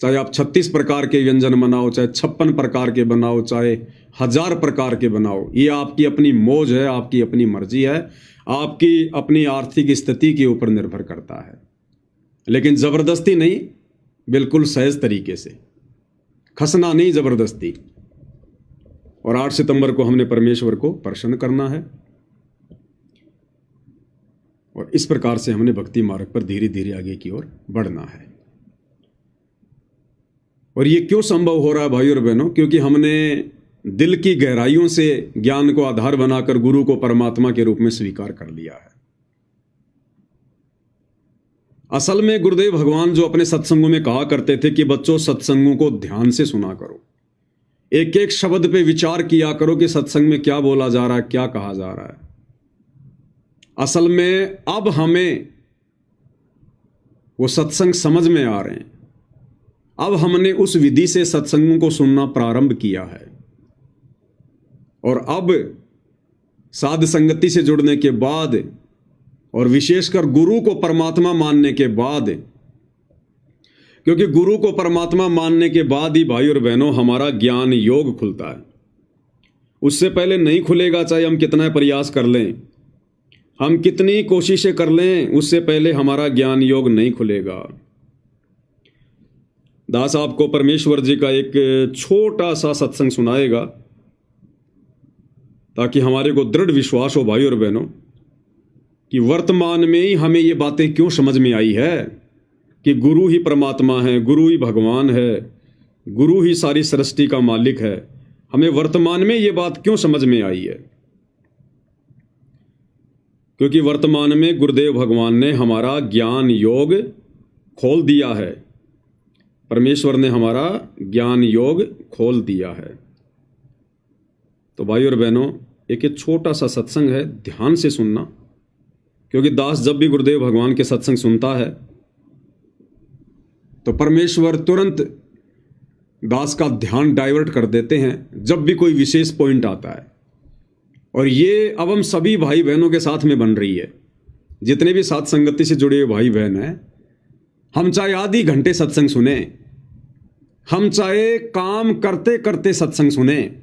चाहे आप 36 प्रकार के व्यंजन बनाओ, चाहे 56 प्रकार के बनाओ, चाहे 1000 प्रकार के बनाओ, ये आपकी अपनी मौज है, आपकी अपनी मर्जी है, आपकी अपनी आर्थिक स्थिति के ऊपर निर्भर करता है। लेकिन ज़बरदस्ती नहीं, बिल्कुल सहज तरीके से खसना नहीं जबरदस्ती। और 8 सितंबर को हमने परमेश्वर को प्रसन्न करना है और इस प्रकार से हमने भक्ति मार्ग पर धीरे धीरे आगे की ओर बढ़ना है। और ये क्यों संभव हो रहा है भाइयों और बहनों? क्योंकि हमने दिल की गहराइयों से ज्ञान को आधार बनाकर गुरु को परमात्मा के रूप में स्वीकार कर लिया है। असल में गुरुदेव भगवान जो अपने सत्संगों में कहा करते थे कि बच्चों सत्संगों को ध्यान से सुना करो, एक एक शब्द पे विचार किया करो कि सत्संग में क्या बोला जा रहा है, क्या कहा जा रहा है। असल में अब हमें वो सत्संग समझ में आ रहे हैं। अब हमने उस विधि से सत्संगों को सुनना प्रारंभ किया है और अब साध संगति से जुड़ने के बाद और विशेषकर गुरु को परमात्मा मानने के बाद, क्योंकि गुरु को परमात्मा मानने के बाद ही भाई और बहनों हमारा ज्ञान योग खुलता है। उससे पहले नहीं खुलेगा, चाहे हम कितना प्रयास कर लें, हम कितनी कोशिशें कर लें, उससे पहले हमारा ज्ञान योग नहीं खुलेगा। दास आपको परमेश्वर जी का एक छोटा सा सत्संग सुनाएगा ताकि हमारे को दृढ़ विश्वास हो भाई और बहनों कि वर्तमान में ही हमें ये बातें क्यों समझ में आई है कि गुरु ही परमात्मा है, गुरु ही भगवान है, गुरु ही सारी सृष्टि का मालिक है। हमें वर्तमान में ये बात क्यों समझ में आई है? क्योंकि वर्तमान में गुरुदेव भगवान ने हमारा ज्ञान योग खोल दिया है। परमेश्वर ने हमारा ज्ञान योग खोल दिया है। तो भाई और बहनों, एक छोटा सा सत्संग है, ध्यान से सुनना, क्योंकि दास जब भी गुरुदेव भगवान के सत्संग सुनता है तो परमेश्वर तुरंत दास का ध्यान डाइवर्ट कर देते हैं जब भी कोई विशेष पॉइंट आता है। और ये अब हम सभी भाई बहनों के साथ में बन रही है। जितने भी साथ संगति से जुड़े हुए भाई बहन हैं, हम चाहे आधी घंटे सत्संग सुने, हम चाहे काम करते करते सत्संग सुने,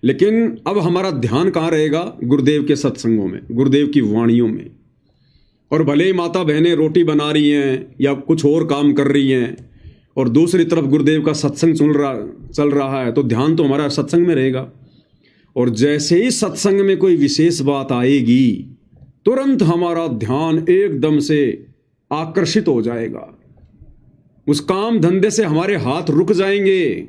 लेकिन अब हमारा ध्यान कहाँ रहेगा? गुरुदेव के सत्संगों में, गुरुदेव की वाणियों में। और भले ही माता बहनें रोटी बना रही हैं या कुछ और काम कर रही हैं और दूसरी तरफ गुरुदेव का सत्संग चल रहा है, तो ध्यान तो हमारा सत्संग में रहेगा। और जैसे ही सत्संग में कोई विशेष बात आएगी, तुरंत हमारा ध्यान एकदम से आकर्षित हो जाएगा। उस काम धंधे से हमारे हाथ रुक जाएंगे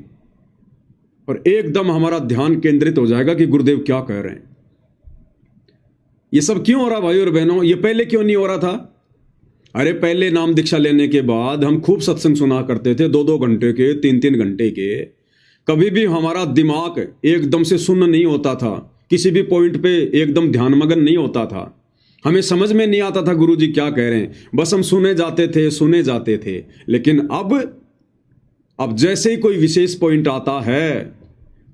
और एकदम हमारा ध्यान केंद्रित हो जाएगा कि गुरुदेव क्या कह रहे हैं। ये सब क्यों हो रहा भाई और बहनों? ये पहले क्यों नहीं हो रहा था? अरे पहले नाम दीक्षा लेने के बाद हम खूब सत्संग सुना करते थे, 2-2 घंटे के, 3-3 घंटे के। कभी भी हमारा दिमाग एकदम से सुन्न नहीं होता था, किसी भी पॉइंट पे एकदम ध्यानमग्न नहीं होता था। हमें समझ में नहीं आता था गुरु जी क्या कह रहे हैं, बस हम सुने जाते थे। लेकिन अब जैसे ही कोई विशेष पॉइंट आता है,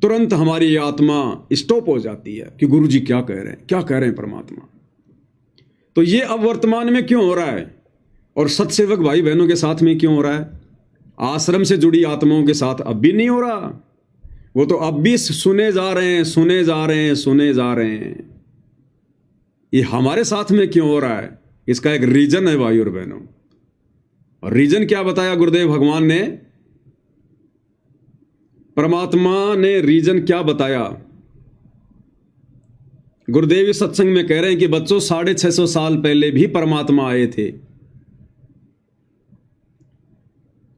तुरंत हमारी आत्मा स्टॉप हो जाती है कि गुरु जी क्या कह रहे हैं परमात्मा। तो ये अब वर्तमान में क्यों हो रहा है और सत्सेवक भाई बहनों के साथ में क्यों हो रहा है? आश्रम से जुड़ी आत्माओं के साथ अब भी नहीं हो रहा। वो तो अब भी सुने जा रहे हैं। ये हमारे साथ में क्यों हो रहा है? इसका एक रीजन है भाई और बहनों। और रीजन क्या बताया गुरुदेव भगवान ने? परमात्मा ने रीजन क्या बताया? गुरुदेव इस सत्संग में कह रहे हैं कि बच्चों 650 साल पहले भी परमात्मा आए थे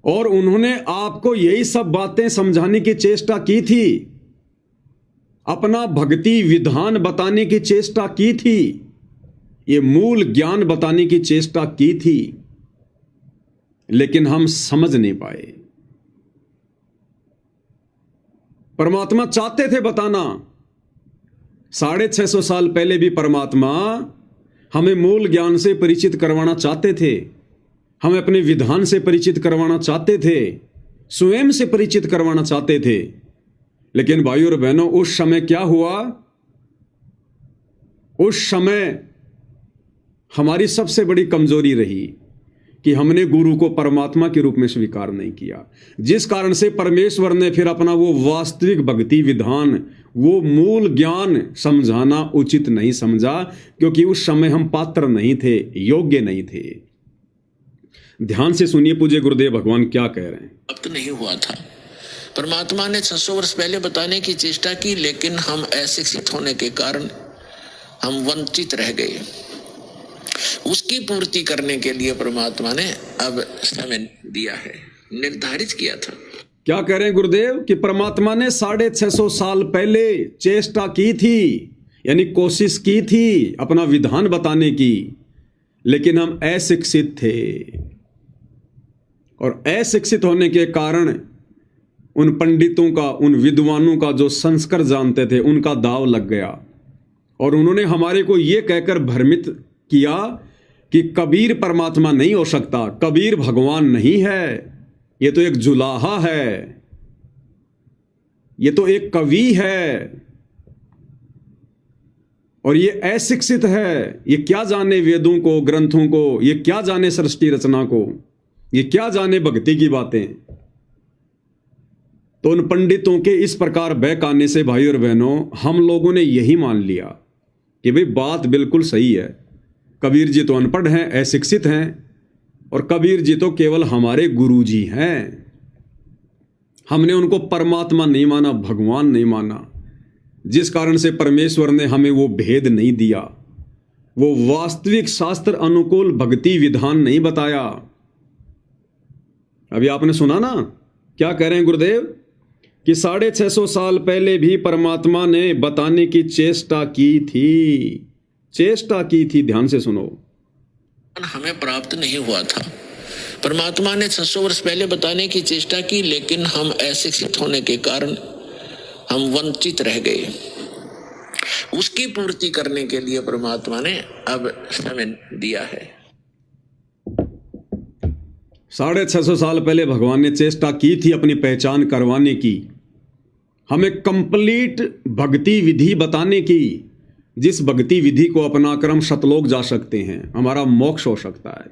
और उन्होंने आपको यही सब बातें समझाने की चेष्टा की थी, अपना भक्ति विधान बताने की चेष्टा की थी, ये मूल ज्ञान बताने की चेष्टा की थी, लेकिन हम समझ नहीं पाए। परमात्मा चाहते थे बताना, 650 साल पहले भी परमात्मा हमें मूल ज्ञान से परिचित करवाना चाहते थे, हमें अपने विधान से परिचित करवाना चाहते थे, स्वयं से परिचित करवाना चाहते थे। लेकिन भाइयों और बहनों, उस समय क्या हुआ? उस समय हमारी सबसे बड़ी कमजोरी रही कि हमने गुरु को परमात्मा के रूप में स्वीकार नहीं किया, जिस कारण से परमेश्वर ने फिर अपना वो वास्तविक भक्ति विधान, वो मूल ज्ञान समझाना उचित नहीं समझा, क्योंकि उस समय हम पात्र नहीं थे, योग्य नहीं थे। ध्यान से सुनिए पूज्य गुरुदेव भगवान क्या कह रहे हैं। प्राप्त नहीं हुआ था, परमात्मा ने 600 वर्ष पहले बताने की चेष्टा की, लेकिन हम अशिक्षित होने के कारण हम वंचित रह गए। उसकी पूर्ति करने के लिए परमात्मा ने अब समय दिया है, निर्धारित किया था। क्या कह रहे हैं गुरुदेव कि परमात्मा ने 650 साल पहले चेष्टा की थी, यानी कोशिश की थी अपना विधान बताने की, लेकिन हम अशिक्षित थे और अशिक्षित होने के कारण उन पंडितों का, उन विद्वानों का जो संस्कार जानते थे, उनका दाव लग गया और उन्होंने हमारे को यह कहकर भ्रमित किया कि कबीर परमात्मा नहीं हो सकता, कबीर भगवान नहीं है, ये तो एक जुलाहा है, ये तो एक कवि है और ये अशिक्षित है, ये क्या जाने वेदों को, ग्रंथों को, ये क्या जाने सृष्टि रचना को, ये क्या जाने भक्ति की बातें। तो उन पंडितों के इस प्रकार बहकाने से भाई और बहनों, हम लोगों ने यही मान लिया कि भाई बात बिल्कुल सही है, कबीर जी तो अनपढ़ हैं, अशिक्षित हैं और कबीर जी तो केवल हमारे गुरु जी हैं। हमने उनको परमात्मा नहीं माना, भगवान नहीं माना, जिस कारण से परमेश्वर ने हमें वो भेद नहीं दिया, वो वास्तविक शास्त्र अनुकूल भक्ति विधान नहीं बताया। अभी आपने सुना ना क्या कह रहे हैं गुरुदेव कि 650 साल पहले भी परमात्मा ने बताने की चेष्टा की थी, चेष्टा की थी। ध्यान से सुनो, हमें प्राप्त नहीं हुआ था। परमात्मा ने 600 वर्ष पहले बताने की चेष्टा की, लेकिन हम अशिक्षित होने के कारण हम वंचित रह गए। उसकी पूर्ति करने के लिए परमात्मा ने अब समय दिया है। 650 साल पहले भगवान ने चेष्टा की थी अपनी पहचान करवाने की, हमें कंप्लीट भक्ति विधि बताने की, जिस भक्ति विधि को अपनाकर हम सतलोक जा सकते हैं, हमारा मोक्ष हो सकता है।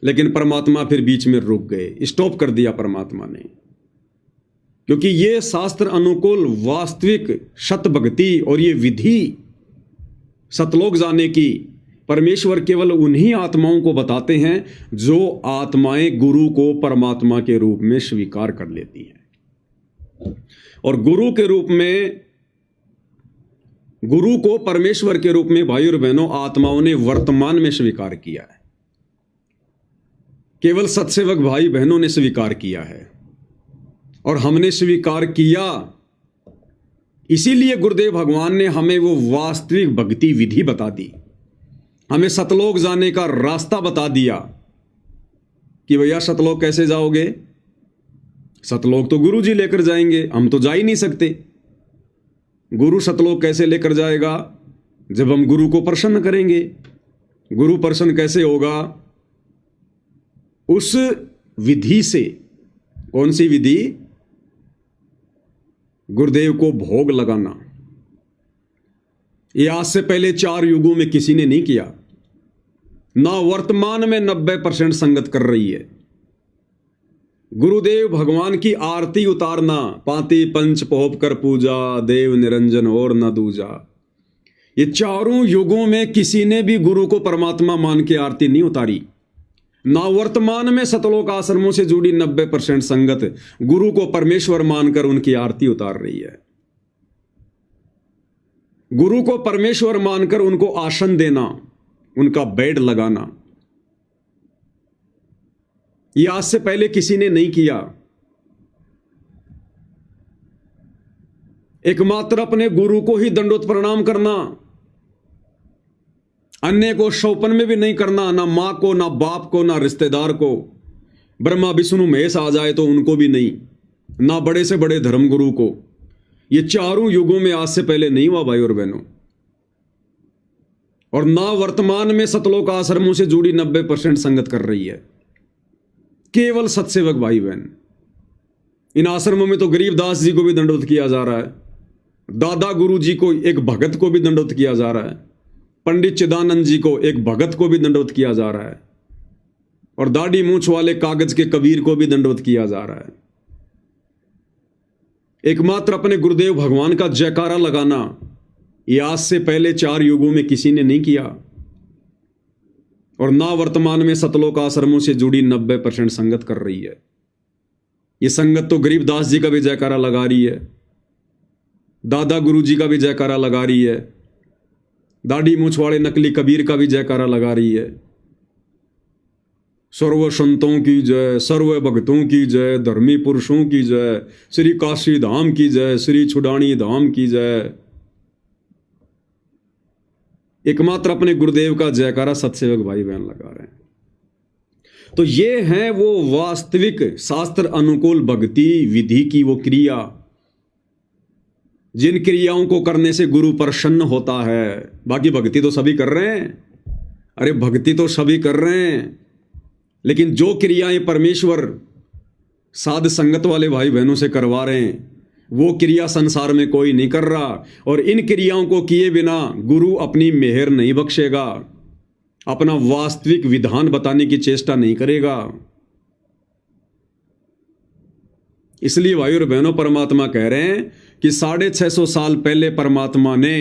लेकिन परमात्मा फिर बीच में रुक गए, स्टॉप कर दिया परमात्मा ने, क्योंकि ये शास्त्र अनुकूल वास्तविक सत भक्ति और ये विधि सतलोक जाने की परमेश्वर केवल उन्हीं आत्माओं को बताते हैं जो आत्माएं गुरु को परमात्मा के रूप में स्वीकार कर लेती हैं। और गुरु के रूप में, गुरु को परमेश्वर के रूप में भाई और बहनों आत्माओं ने वर्तमान में स्वीकार किया है, केवल सत्सेवक भाई बहनों ने स्वीकार किया है और हमने स्वीकार किया। इसीलिए गुरुदेव भगवान ने हमें वो वास्तविक भक्ति विधि बता दी, हमें सतलोक जाने का रास्ता बता दिया कि भैया सतलोक कैसे जाओगे, सतलोक तो गुरु जी लेकर जाएंगे, हम तो जा ही नहीं सकते। गुरु सतलोक कैसे लेकर जाएगा, जब हम गुरु को प्रसन्न करेंगे। गुरु प्रसन्न कैसे होगा, उस विधि से। कौन सी विधि? गुरुदेव को भोग लगाना। ये आज से पहले 4 युगों में किसी ने नहीं किया, ना वर्तमान में 90% संगत कर रही है। गुरुदेव भगवान की आरती उतारना, पाती पंच पोप कर पूजा, देव निरंजन और न दूजा, ये 4 युगों में किसी ने भी गुरु को परमात्मा मान के आरती नहीं उतारी। ना वर्तमान में सतलोक आश्रमों से जुड़ी 90% संगत गुरु को परमेश्वर मानकर उनकी आरती उतार रही है। गुरु को परमेश्वर मानकर उनको आसन देना, उनका बेड लगाना, यह आज से पहले किसी ने नहीं किया। एकमात्र अपने गुरु को ही दंडोत प्रणाम करना, अन्य को शौपन में भी नहीं करना, ना मां को, ना बाप को, ना रिश्तेदार को। ब्रह्मा विष्णु महेश आ जाए तो उनको भी नहीं, ना बड़े से बड़े धर्मगुरु को। ये 4 युगों में आज से पहले नहीं हुआ भाई और बहनों। और ना वर्तमान में सतलोक आश्रमों से जुड़ी 90% संगत कर रही है, केवल सत्सेवक भाई बहन। इन आश्रमों में तो गरीबदास जी को भी दंडोत किया जा रहा है, दादा गुरु जी को, एक भगत को भी दंडोत किया जा रहा है, पंडित चिदानंद जी को, एक भगत को भी दंडोत किया जा रहा है, और दाढ़ी मूंछ वाले कागज के कबीर को भी दंडोत किया जा रहा है। एकमात्र अपने गुरुदेव भगवान का जयकारा लगाना, यह आज से पहले 4 युगों में किसी ने नहीं किया। और ना वर्तमान में सतलोक आश्रमों से जुड़ी 90% संगत कर रही है। ये संगत तो गरीबदास जी का भी जयकारा लगा रही है, दादा गुरु जी का भी जयकारा लगा रही है, दाढ़ी मूछ वाले नकली कबीर का भी जयकारा लगा रही है। सर्व संतों की जय, सर्व भक्तों की जय, धर्मी पुरुषों की जय, श्री काशी धाम की जय, श्री छुडानी धाम की जय। एकमात्र अपने गुरुदेव का जयकारा सत्सेवक भाई बहन लगा रहे हैं। तो ये है वो वास्तविक शास्त्र अनुकूल भक्ति विधि की वो क्रिया, जिन क्रियाओं को करने से गुरु प्रसन्न होता है। बाकी भक्ति तो सभी कर रहे हैं, अरे भक्ति तो सभी कर रहे हैं, लेकिन जो क्रियाएं परमेश्वर साध संगत वाले भाई बहनों से करवा रहे हैं वो क्रिया संसार में कोई नहीं कर रहा। और इन क्रियाओं को किए बिना गुरु अपनी मेहर नहीं बख्शेगा, अपना वास्तविक विधान बताने की चेष्टा नहीं करेगा। इसलिए भाई और बहनों, परमात्मा कह रहे हैं कि 650 साल पहले परमात्मा ने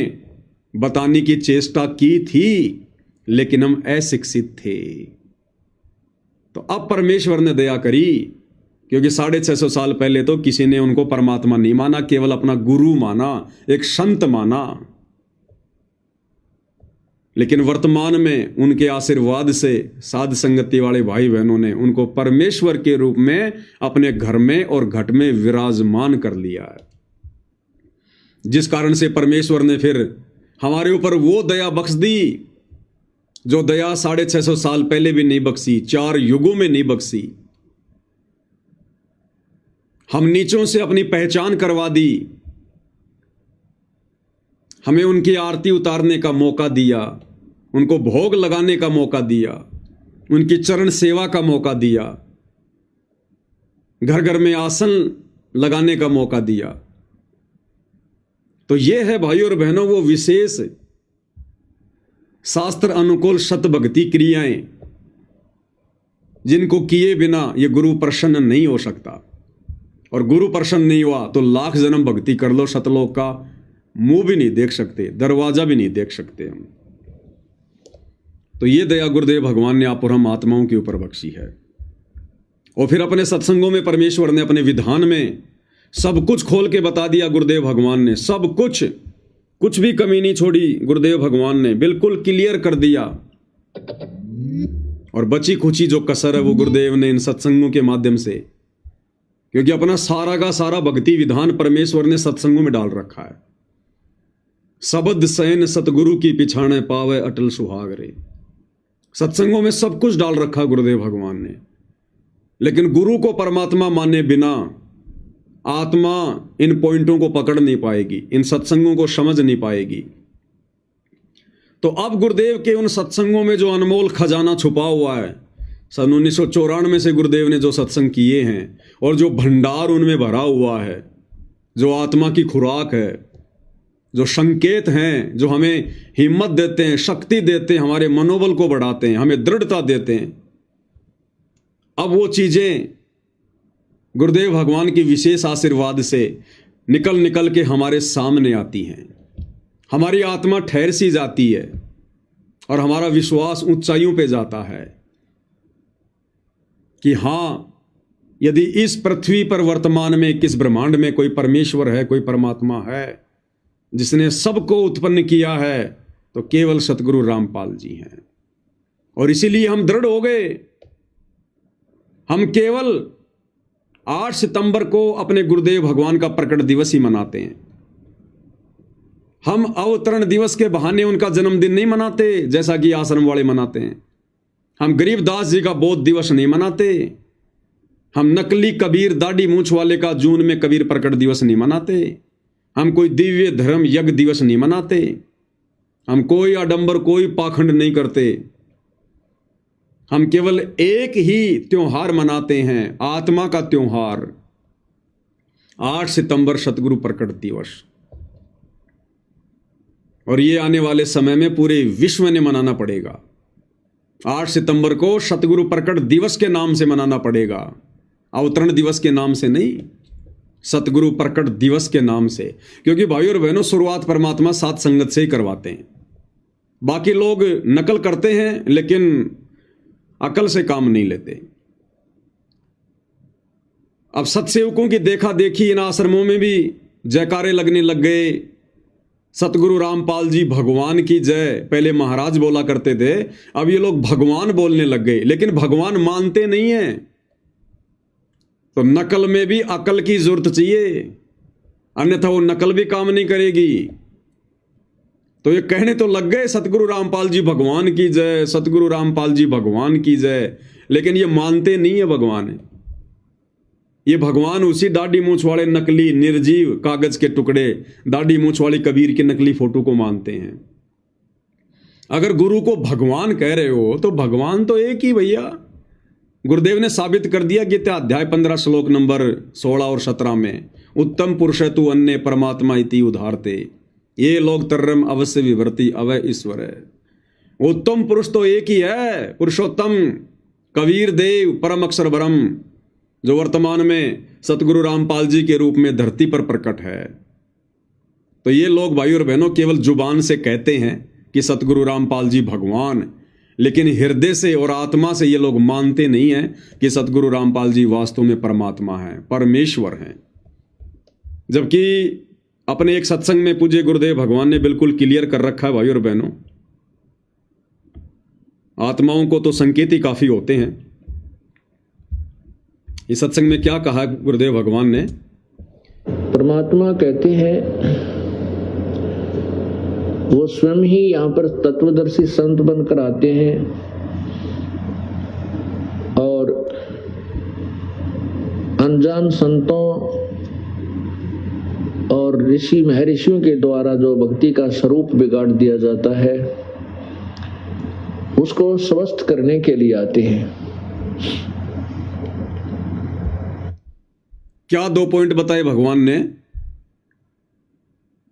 बताने की चेष्टा की थी, लेकिन हम अशिक्षित थे। तो अब परमेश्वर ने दया करी, क्योंकि 650 साल पहले तो किसी ने उनको परमात्मा नहीं माना, केवल अपना गुरु माना, एक संत माना। लेकिन वर्तमान में उनके आशीर्वाद से साध संगति वाले भाई बहनों ने उनको परमेश्वर के रूप में अपने घर में और घट में विराजमान कर लिया है, जिस कारण से परमेश्वर ने फिर हमारे ऊपर वो दया बख्श दी जो दया 650 साल पहले भी नहीं बख्शी, 4 युगों में नहीं बख्शी। हम नीचों से अपनी पहचान करवा दी, हमें उनकी आरती उतारने का मौका दिया, उनको भोग लगाने का मौका दिया, उनकी चरण सेवा का मौका दिया, घर घर में आसन लगाने का मौका दिया। तो यह है भाई और बहनों वो विशेष शास्त्र अनुकूल शत भक्ति क्रियाएं, जिनको किए बिना ये गुरु प्रसन्न नहीं हो सकता। और गुरु प्रसन्न नहीं हुआ तो लाख जन्म भक्ति कर लो, सतलोक का मुंह भी नहीं देख सकते, दरवाजा भी नहीं देख सकते हम। तो ये दया गुरुदेव भगवान ने आप और हम आत्माओं के ऊपर बख्शी है। और फिर अपने सत्संगों में परमेश्वर ने अपने विधान में सब कुछ खोल के बता दिया। गुरुदेव भगवान ने सब कुछ, कुछ भी कमी नहीं छोड़ी। गुरुदेव भगवान ने बिल्कुल क्लियर कर दिया। और बची खुची जो कसर है वो गुरुदेव ने इन सत्संगों के माध्यम से, क्योंकि अपना सारा का सारा भक्ति विधान परमेश्वर ने सत्संगों में डाल रखा है। सबद सैन सतगुरु की पिछाने पावे अटल सुहाग रे, सत्संगों में सब कुछ डाल रखा गुरुदेव भगवान ने। लेकिन गुरु को परमात्मा माने बिना आत्मा इन पॉइंटों को पकड़ नहीं पाएगी, इन सत्संगों को समझ नहीं पाएगी। तो अब गुरुदेव के उन सत्संगों में जो अनमोल खजाना छुपा हुआ है, सन 1994 से गुरुदेव ने जो सत्संग किए हैं और जो भंडार उनमें भरा हुआ है, जो आत्मा की खुराक है, जो संकेत हैं, जो हमें हिम्मत देते हैं, शक्ति देते हैं, हमारे मनोबल को बढ़ाते हैं, हमें दृढ़ता देते हैं, अब वो चीजें गुरुदेव भगवान की विशेष आशीर्वाद से निकल निकल के हमारे सामने आती हैं। हमारी आत्मा ठहर सी जाती है और हमारा विश्वास ऊंचाइयों पे जाता है कि हाँ, यदि इस पृथ्वी पर वर्तमान में किस ब्रह्मांड में कोई परमेश्वर है, कोई परमात्मा है जिसने सबको उत्पन्न किया है, तो केवल सतगुरु रामपाल जी हैं। और इसीलिए हम दृढ़ हो गए। हम केवल 8 सितंबर को अपने गुरुदेव भगवान का प्रकट दिवस ही मनाते हैं। हम अवतरण दिवस के बहाने उनका जन्मदिन नहीं मनाते जैसा कि आश्रम वाले मनाते हैं। हम गरीबदास जी का बोध दिवस नहीं मनाते। हम नकली कबीर दाढ़ी मूछ वाले का जून में कबीर प्रकट दिवस नहीं मनाते। हम कोई दिव्य धर्म यज्ञ दिवस नहीं मनाते। हम कोई आडंबर, कोई पाखंड नहीं करते। हम केवल एक ही त्योहार मनाते हैं, आत्मा का त्योहार, 8 सितंबर सतगुरु प्रकट दिवस। और ये आने वाले समय में पूरे विश्व ने मनाना पड़ेगा। 8 सितंबर को सतगुरु प्रकट दिवस के नाम से मनाना पड़ेगा, अवतरण दिवस के नाम से नहीं, सतगुरु प्रकट दिवस के नाम से। क्योंकि भाई और बहनों, शुरुआत परमात्मा साथ संगत से ही करवाते हैं। बाकी लोग नकल करते हैं लेकिन अकल से काम नहीं लेते। अब सत्सेवकों की देखा देखी इन आश्रमों में भी जयकारे लगने लग गए, सतगुरु रामपाल जी भगवान की जय। पहले महाराज बोला करते थे, अब ये लोग भगवान बोलने लग गए, लेकिन भगवान मानते नहीं हैं। तो नकल में भी अकल की जरूरत चाहिए, अन्यथा वो नकल भी काम नहीं करेगी। तो ये कहने तो लग गए सतगुरु रामपाल जी भगवान की जय, सतगुरु रामपाल जी भगवान की जय, लेकिन ये मानते नहीं है भगवान। ये भगवान उसी दाढ़ी मूंछ वाले नकली निर्जीव कागज के टुकड़े, दाढ़ी मूंछ वाली कबीर की नकली फोटो को मानते हैं। अगर गुरु को भगवान कह रहे हो तो भगवान तो एक ही भैया। गुरुदेव ने साबित कर दिया गीता अध्याय 15 श्लोक नंबर 16 और 17 में, उत्तम पुरुष तु अन्य परमात्मा इति उधारते, ये लोग तरम अवश्य विवर्ती अवय ईश्वर है। उत्तम पुरुष तो एक ही है, पुरुषोत्तम कबीर देव परम अक्षर ब्रह्म, जो वर्तमान में सतगुरु रामपाल जी के रूप में धरती पर प्रकट है। तो ये लोग भाई और बहनों केवल जुबान से कहते हैं कि सतगुरु रामपाल जी भगवान, लेकिन हृदय से और आत्मा से ये लोग मानते नहीं हैं कि सतगुरु रामपाल जी वास्तव में परमात्मा हैं, परमेश्वर हैं। जबकि अपने एक सत्संग में पूज्य गुरुदेव भगवान ने बिल्कुल क्लियर कर रखा है भाई और बहनों, आत्माओं को तो संकेत ही काफी होते हैं। इस सत्संग में क्या कहा गुरुदेव भगवान ने? परमात्मा कहते हैं वो स्वयं ही यहाँ पर तत्वदर्शी संत बनकर आते हैं और अनजान संतों और ऋषि महर्षियों के द्वारा जो भक्ति का स्वरूप बिगाड़ दिया जाता है उसको स्वस्थ करने के लिए आते हैं। क्या 2 पॉइंट बताए भगवान ने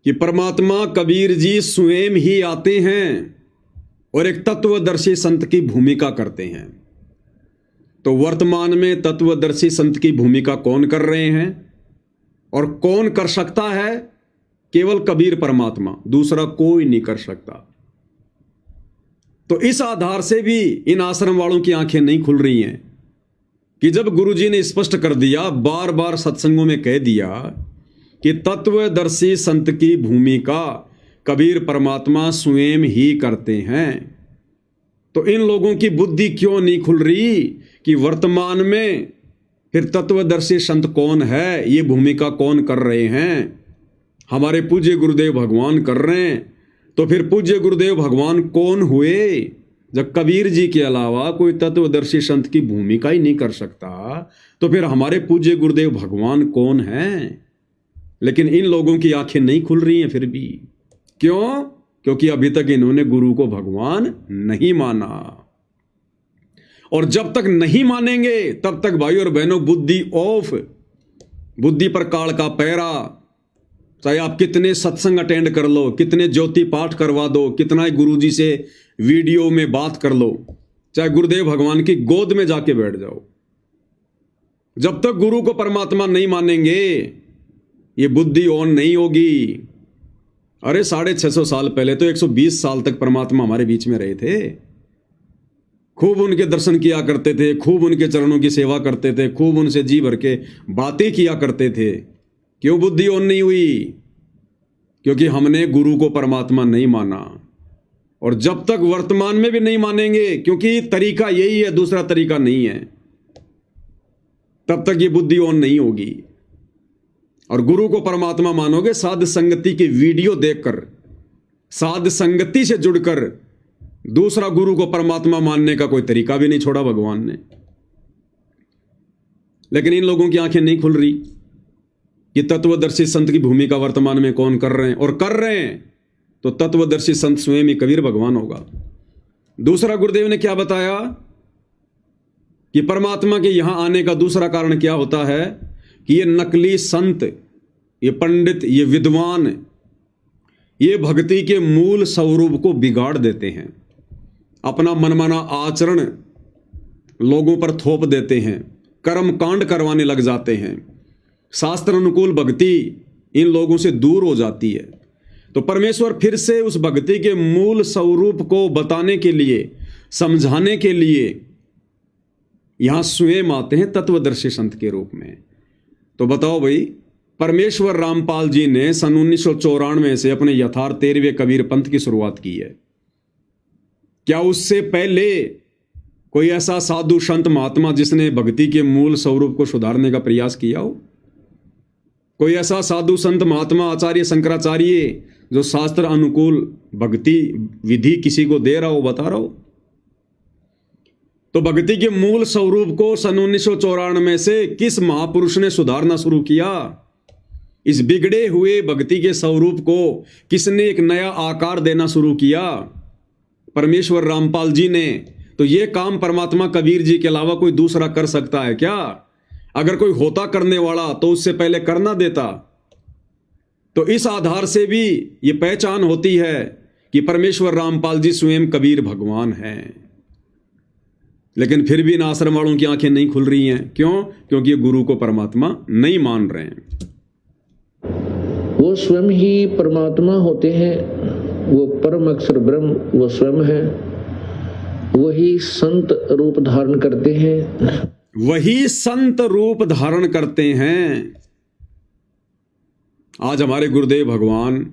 कि परमात्मा कबीर जी स्वयं ही आते हैं और एक तत्वदर्शी संत की भूमिका करते हैं। तो वर्तमान में तत्वदर्शी संत की भूमिका कौन कर रहे हैं और कौन कर सकता है? केवल कबीर परमात्मा, दूसरा कोई नहीं कर सकता। तो इस आधार से भी इन आश्रम वालों की आंखें नहीं खुल रही हैं कि जब गुरुजी ने स्पष्ट कर दिया, बार बार सत्संगों में कह दिया कि तत्वदर्शी संत की भूमिका कबीर परमात्मा स्वयं ही करते हैं, तो इन लोगों की बुद्धि क्यों नहीं खुल रही कि वर्तमान में फिर तत्वदर्शी संत कौन है, ये भूमिका कौन कर रहे हैं? हमारे पूज्य गुरुदेव भगवान कर रहे हैं। तो फिर पूज्य गुरुदेव भगवान कौन हुए? जब कबीर जी के अलावा कोई तत्वदर्शी संत की भूमिका ही नहीं कर सकता, तो फिर हमारे पूज्य गुरुदेव भगवान कौन हैं? लेकिन इन लोगों की आंखें नहीं खुल रही हैं फिर भी। क्यों? क्योंकि अभी तक इन्होंने गुरु को भगवान नहीं माना, और जब तक नहीं मानेंगे तब तक भाई और बहनों बुद्धि ऑफ, बुद्धि पर काल का पहरा। चाहे आप कितने सत्संग अटेंड कर लो, कितने ज्योति पाठ करवा दो, कितना ही गुरुजी से वीडियो में बात कर लो, चाहे गुरुदेव भगवान की गोद में जाके बैठ जाओ, जब तक गुरु को परमात्मा नहीं मानेंगे ये बुद्धि ऑन नहीं होगी। अरे 650 साल पहले तो 120 साल तक परमात्मा हमारे बीच में रहे थे, खूब उनके दर्शन किया करते थे, खूब उनके चरणों की सेवा करते थे, खूब उनसे जी भर के बातें किया करते थे। क्यों बुद्धि ऑन नहीं हुई? क्योंकि हमने गुरु को परमात्मा नहीं माना, और जब तक वर्तमान में भी नहीं मानेंगे, क्योंकि तरीका यही है, दूसरा तरीका नहीं है, तब तक ये बुद्धि ऑन नहीं होगी। और गुरु को परमात्मा मानोगे साध संगति की वीडियो देखकर, साध संगति से जुड़कर। दूसरा गुरु को परमात्मा मानने का कोई तरीका भी नहीं छोड़ा भगवान ने। लेकिन इन लोगों की आंखें नहीं खुल रही कि तत्वदर्शी संत की भूमिका वर्तमान में कौन कर रहे हैं, और कर रहे हैं तो तत्वदर्शी संत स्वयं ही कबीर भगवान होगा। दूसरा गुरुदेव ने क्या बताया कि परमात्मा के यहां आने का दूसरा कारण क्या होता है कि ये नकली संत, ये पंडित, ये विद्वान, ये भक्ति के मूल स्वरूप को बिगाड़ देते हैं, अपना मनमाना आचरण लोगों पर थोप देते हैं, कर्म कांड करवाने लग जाते हैं, शास्त्र अनुकूल भक्ति इन लोगों से दूर हो जाती है। तो परमेश्वर फिर से उस भक्ति के मूल स्वरूप को बताने के लिए, समझाने के लिए यहां स्वयं आते हैं तत्वदर्शी संत के रूप में। तो बताओ भाई, परमेश्वर रामपाल जी ने सन 1994 से अपने यथार्थ 13वें कबीर पंथ की शुरुआत की है। क्या उससे पहले कोई ऐसा साधु संत महात्मा जिसने भक्ति के मूल स्वरूप को सुधारने का प्रयास किया हो? कोई ऐसा साधु संत महात्मा आचार्य शंकराचार्य जो शास्त्र अनुकूल भक्ति विधि किसी को दे रहा हो, बता रहा हो? तो भक्ति के मूल स्वरूप को सन 1994 से किस महापुरुष ने सुधारना शुरू किया? इस बिगड़े हुए भक्ति के स्वरूप को किसने एक नया आकार देना शुरू किया? परमेश्वर रामपाल जी ने। तो ये काम परमात्मा कबीर जी के अलावा कोई दूसरा कर सकता है क्या? अगर कोई होता करने वाला तो उससे पहले करना देता। तो इस आधार से भी ये पहचान होती है कि परमेश्वर रामपाल जी स्वयं कबीर भगवान हैं। लेकिन फिर भी इन आश्रम वालों की आंखें नहीं खुल रही हैं। क्यों? क्योंकि ये गुरु को परमात्मा नहीं मान रहे हैं। वो स्वयं ही परमात्मा होते हैं, वो परम अक्षर ब्रह्म वो स्वयं है, वही संत रूप धारण करते हैं, वही संत रूप धारण करते हैं। आज हमारे गुरुदेव भगवान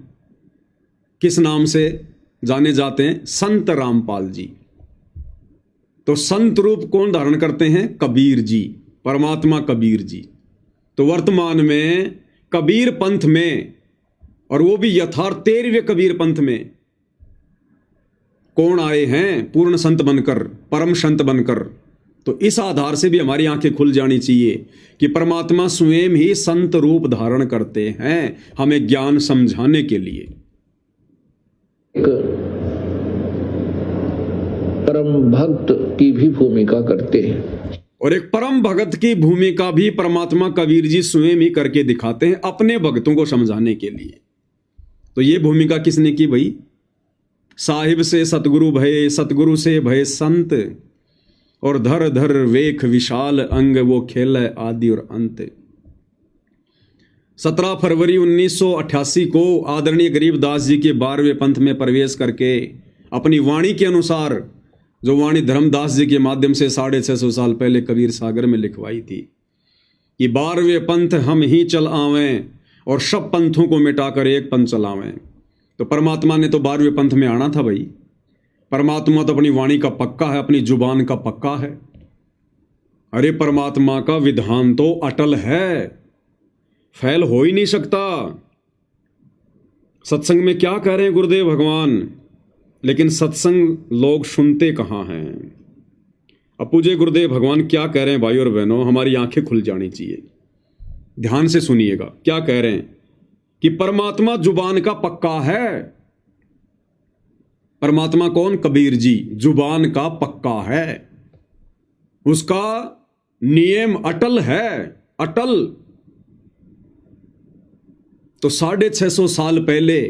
किस नाम से जाने जाते हैं? संत रामपाल जी। तो संत रूप कौन धारण करते हैं? कबीर जी, परमात्मा कबीर जी। तो वर्तमान में कबीर पंथ में, और वो भी यथार्थ 13वें कबीर पंथ में, कौन आए हैं? पूर्ण संत बनकर, परम संत बनकर। तो इस आधार से भी हमारी आंखें खुल जानी चाहिए कि परमात्मा स्वयं ही संत रूप धारण करते हैं हमें ज्ञान समझाने के लिए। परम भक्त की भी भूमिका करते हैं, और एक परम भगत की भूमिका भी परमात्मा कबीर जी स्वयं ही करके दिखाते हैं अपने भक्तों को समझाने के लिए। तो ये भूमिका किसने की भाई? साहिब से सतगुरु भये, सतगुरु से भये संत, और धर धर वेख विशाल अंग, वो खेल आदि और अंत। 17 फरवरी 1988 को आदरणीय गरीबदास जी के 12वें पंथ में प्रवेश करके अपनी वाणी के अनुसार, जो वाणी धर्मदास जी के माध्यम से 650 साल पहले कबीर सागर में लिखवाई थी कि 12वें पंथ हम ही चल आवें और सब पंथों को मिटाकर एक पंथ चलावें। तो परमात्मा ने तो 12वें पंथ में आना था भाई। परमात्मा तो अपनी वाणी का पक्का है, अपनी जुबान का पक्का है। अरे परमात्मा का विधान तो अटल है, फैल हो ही नहीं सकता। सत्संग में क्या कह रहे हैं गुरुदेव भगवान, लेकिन सत्संग लोग सुनते कहाँ हैं? अब पूज्य गुरुदेव भगवान क्या कह रहे हैं भाई और बहनों, हमारी आंखें खुल जानी चाहिए। ध्यान से सुनिएगा क्या कह रहे हैं कि परमात्मा जुबान का पक्का है। परमात्मा कौन? कबीर जी जुबान का पक्का है, उसका नियम अटल है, अटल। तो 650 साल पहले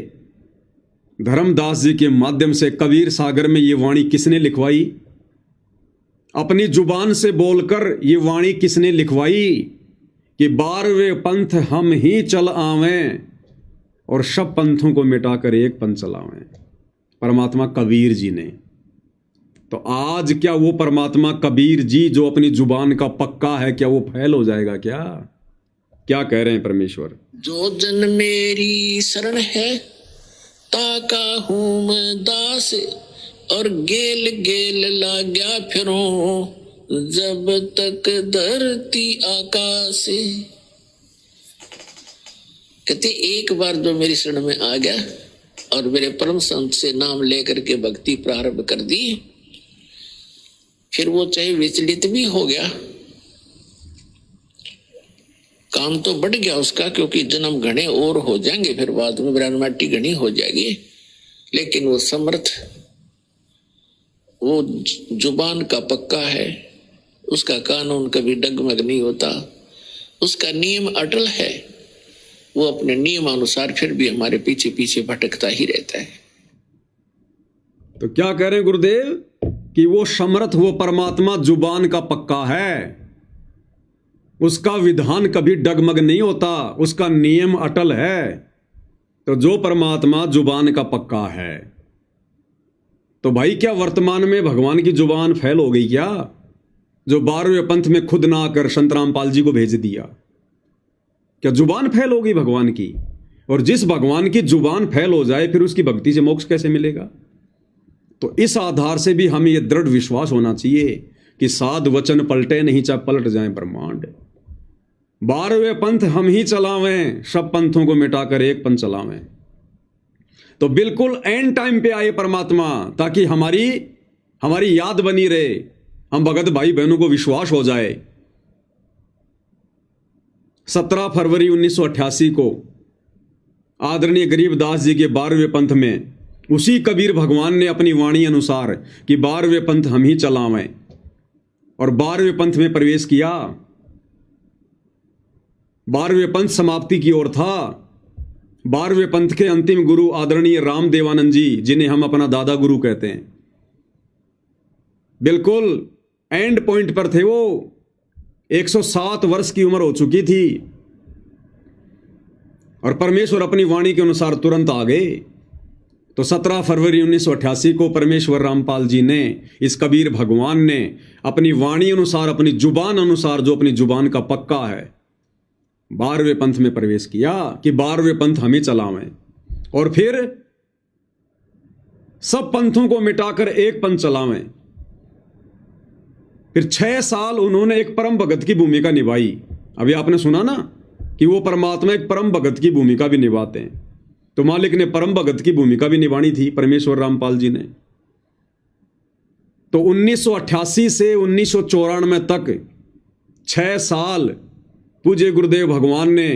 धर्मदास जी के माध्यम से कबीर सागर में ये वाणी किसने लिखवाई? अपनी जुबान से बोलकर ये वाणी किसने लिखवाई कि 12वें पंथ हम ही चल आवें और सब पंथों को मिटाकर एक पंथ चलावें? परमात्मा कबीर जी ने। तो आज क्या वो परमात्मा कबीर जी जो अपनी जुबान का पक्का है, क्या वो फैल हो जाएगा क्या? क्या कह रहे हैं परमेश्वर? जो जन मेरी शरण है ताका हूं मैं दास, और गेल गेल लाग्या फिरूं जब तक धरती आकाश। कहते एक बार जो मेरी शरण में आ गया और मेरे परम संत से नाम लेकर के भक्ति प्रारंभ कर दी, फिर वो चाहे विचलित भी हो गया, काम तो बढ़ गया उसका, क्योंकि जन्म घने और हो जाएंगे, फिर बाद में ब्रह्माटी घनी हो जाएगी, लेकिन वो समर्थ, वो जुबान का पक्का है, उसका कानून कभी डगमग नहीं होता, उसका नियम अटल है। वो अपने नियमानुसार फिर भी हमारे पीछे पीछे भटकता ही रहता है। तो क्या कह रहे हैं गुरुदेव कि वो समर्थ, वो परमात्मा जुबान का पक्का है, उसका विधान कभी डगमग नहीं होता, उसका नियम अटल है। तो जो परमात्मा जुबान का पक्का है, तो भाई क्या वर्तमान में भगवान की जुबान फैल हो गई क्या? जो 12वें पंथ में खुद ना आकर संत रामपाल जी को भेज दिया, क्या जुबान फैल होगी भगवान की? और जिस भगवान की जुबान फैल हो जाए फिर उसकी भक्ति से मोक्ष कैसे मिलेगा? तो इस आधार से भी हमें यह दृढ़ विश्वास होना चाहिए कि साध वचन पलटे नहीं, चाहे पलट जाए ब्रह्मांड। 12वें पंथ हम ही चलावें, सब पंथों को मिटाकर एक पंथ चलावें। तो बिल्कुल एंड टाइम पे आए परमात्मा, ताकि हमारी याद बनी रहे, हम भगत भाई बहनों को विश्वास हो जाए। 17 फरवरी 1988 को आदरणीय गरीबदास जी के 12वें पंथ में उसी कबीर भगवान ने अपनी वाणी अनुसार कि 12वें पंथ हम ही चलावें, और 12वें पंथ में प्रवेश किया। 12वें पंथ समाप्ति की ओर था। 12वें पंथ के अंतिम गुरु आदरणीय राम देवानंद जी, जिन्हें हम अपना दादा गुरु कहते हैं, बिल्कुल एंड पॉइंट पर थे। वो 107 वर्ष की उम्र हो चुकी थी और परमेश्वर अपनी वाणी के अनुसार तुरंत आ गए। तो 17 फरवरी 1988 को परमेश्वर रामपाल जी ने, इस कबीर भगवान ने अपनी वाणी अनुसार, अपनी जुबान अनुसार, जो अपनी जुबान का पक्का है, 12वें पंथ में प्रवेश किया कि 12वें पंथ हम ही चलावें। और फिर सब पंथों को मिटाकर एक पंथ चलावें। फिर 6 साल उन्होंने एक परम भगत की भूमिका निभाई। अभी आपने सुना ना कि वो परमात्मा एक परम भगत की भूमिका भी निभाते हैं, तो मालिक ने परम भगत की भूमिका भी निभानी थी, परमेश्वर रामपाल जी ने। तो 1988 से 1994 तक 6 साल पूज्य गुरुदेव भगवान ने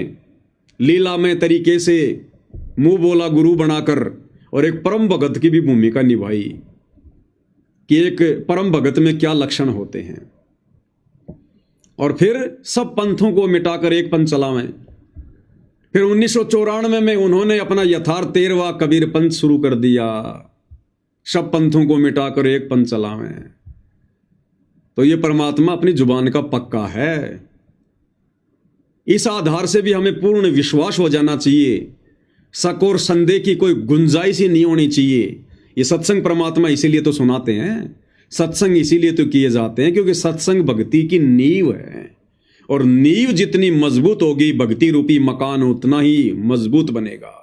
लीलामय तरीके से मुंह बोला गुरु बनाकर और एक परम भगत की भी भूमिका निभाई कि एक परम भगत में क्या लक्षण होते हैं। और फिर सब पंथों को मिटाकर एक पंथ चलावें। फिर 1994 में उन्होंने अपना यथार्थ 13वां कबीर पंथ शुरू कर दिया, सब पंथों को मिटाकर एक पंथ चलावें। तो ये परमात्मा अपनी जुबान का पक्का है। इस आधार से भी हमें पूर्ण विश्वास हो जाना चाहिए, शक और संदेह की कोई गुंजाइश ही नहीं होनी चाहिए। ये सत्संग परमात्मा इसीलिए तो सुनाते हैं, सत्संग इसीलिए तो किए जाते हैं, क्योंकि सत्संग भक्ति की नींव है, और नींव जितनी मजबूत होगी, भक्ति रूपी मकान उतना ही मजबूत बनेगा।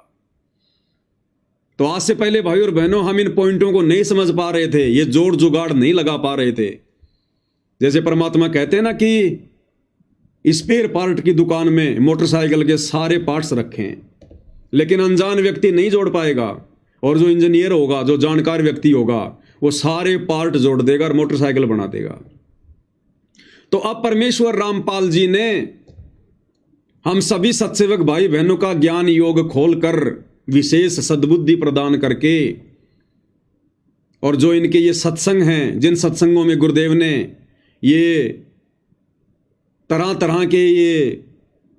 तो आज से पहले भाई और बहनों, हम इन पॉइंटों को नहीं समझ पा रहे थे, ये जोड़ जुगाड़ नहीं लगा पा रहे थे। जैसे परमात्मा कहते हैं ना कि स्पेयर पार्ट की दुकान में मोटरसाइकिल के सारे पार्ट्स रखे हैं, लेकिन अनजान व्यक्ति नहीं जोड़ पाएगा, और जो इंजीनियर होगा, जो जानकार व्यक्ति होगा, वो सारे पार्ट जोड़ देगा और मोटरसाइकिल बना देगा। तो अब परमेश्वर रामपाल जी ने हम सभी सत्सेवक भाई बहनों का ज्ञान योग खोलकर विशेष सद्बुद्धि प्रदान करके, और जो इनके ये सत्संग हैं, जिन सत्संगों में गुरुदेव ने ये तरह तरह के ये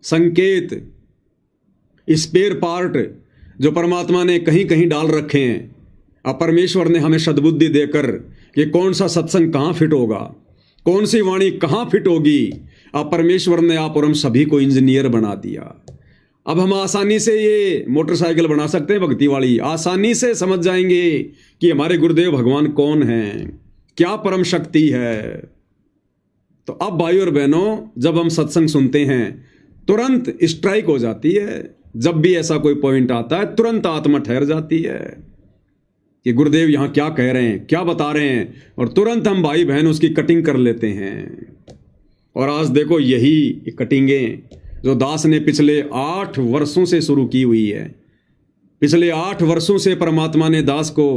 संकेत, स्पेयर पार्ट जो परमात्मा ने कहीं कहीं डाल रखे हैं, अब परमेश्वर ने हमें सद्बुद्धि देकर कि कौन सा सत्संग कहाँ फिट होगा, कौन सी वाणी कहाँ फिट होगी, अब परमेश्वर ने आप और हम सभी को इंजीनियर बना दिया। अब हम आसानी से ये मोटरसाइकिल बना सकते हैं भक्ति वाली, आसानी से समझ जाएंगे कि हमारे गुरुदेव भगवान कौन हैं, क्या परम शक्ति है। तो अब भाई और बहनों, जब हम सत्संग सुनते हैं तुरंत स्ट्राइक हो जाती है, जब भी ऐसा कोई पॉइंट आता है तुरंत आत्मा ठहर जाती है कि गुरुदेव यहाँ क्या कह रहे हैं, क्या बता रहे हैं, और तुरंत हम भाई बहन उसकी कटिंग कर लेते हैं। और आज देखो यही कटिंगें जो दास ने पिछले 8 वर्षों से शुरू की हुई है, पिछले 8 वर्षों से परमात्मा ने दास को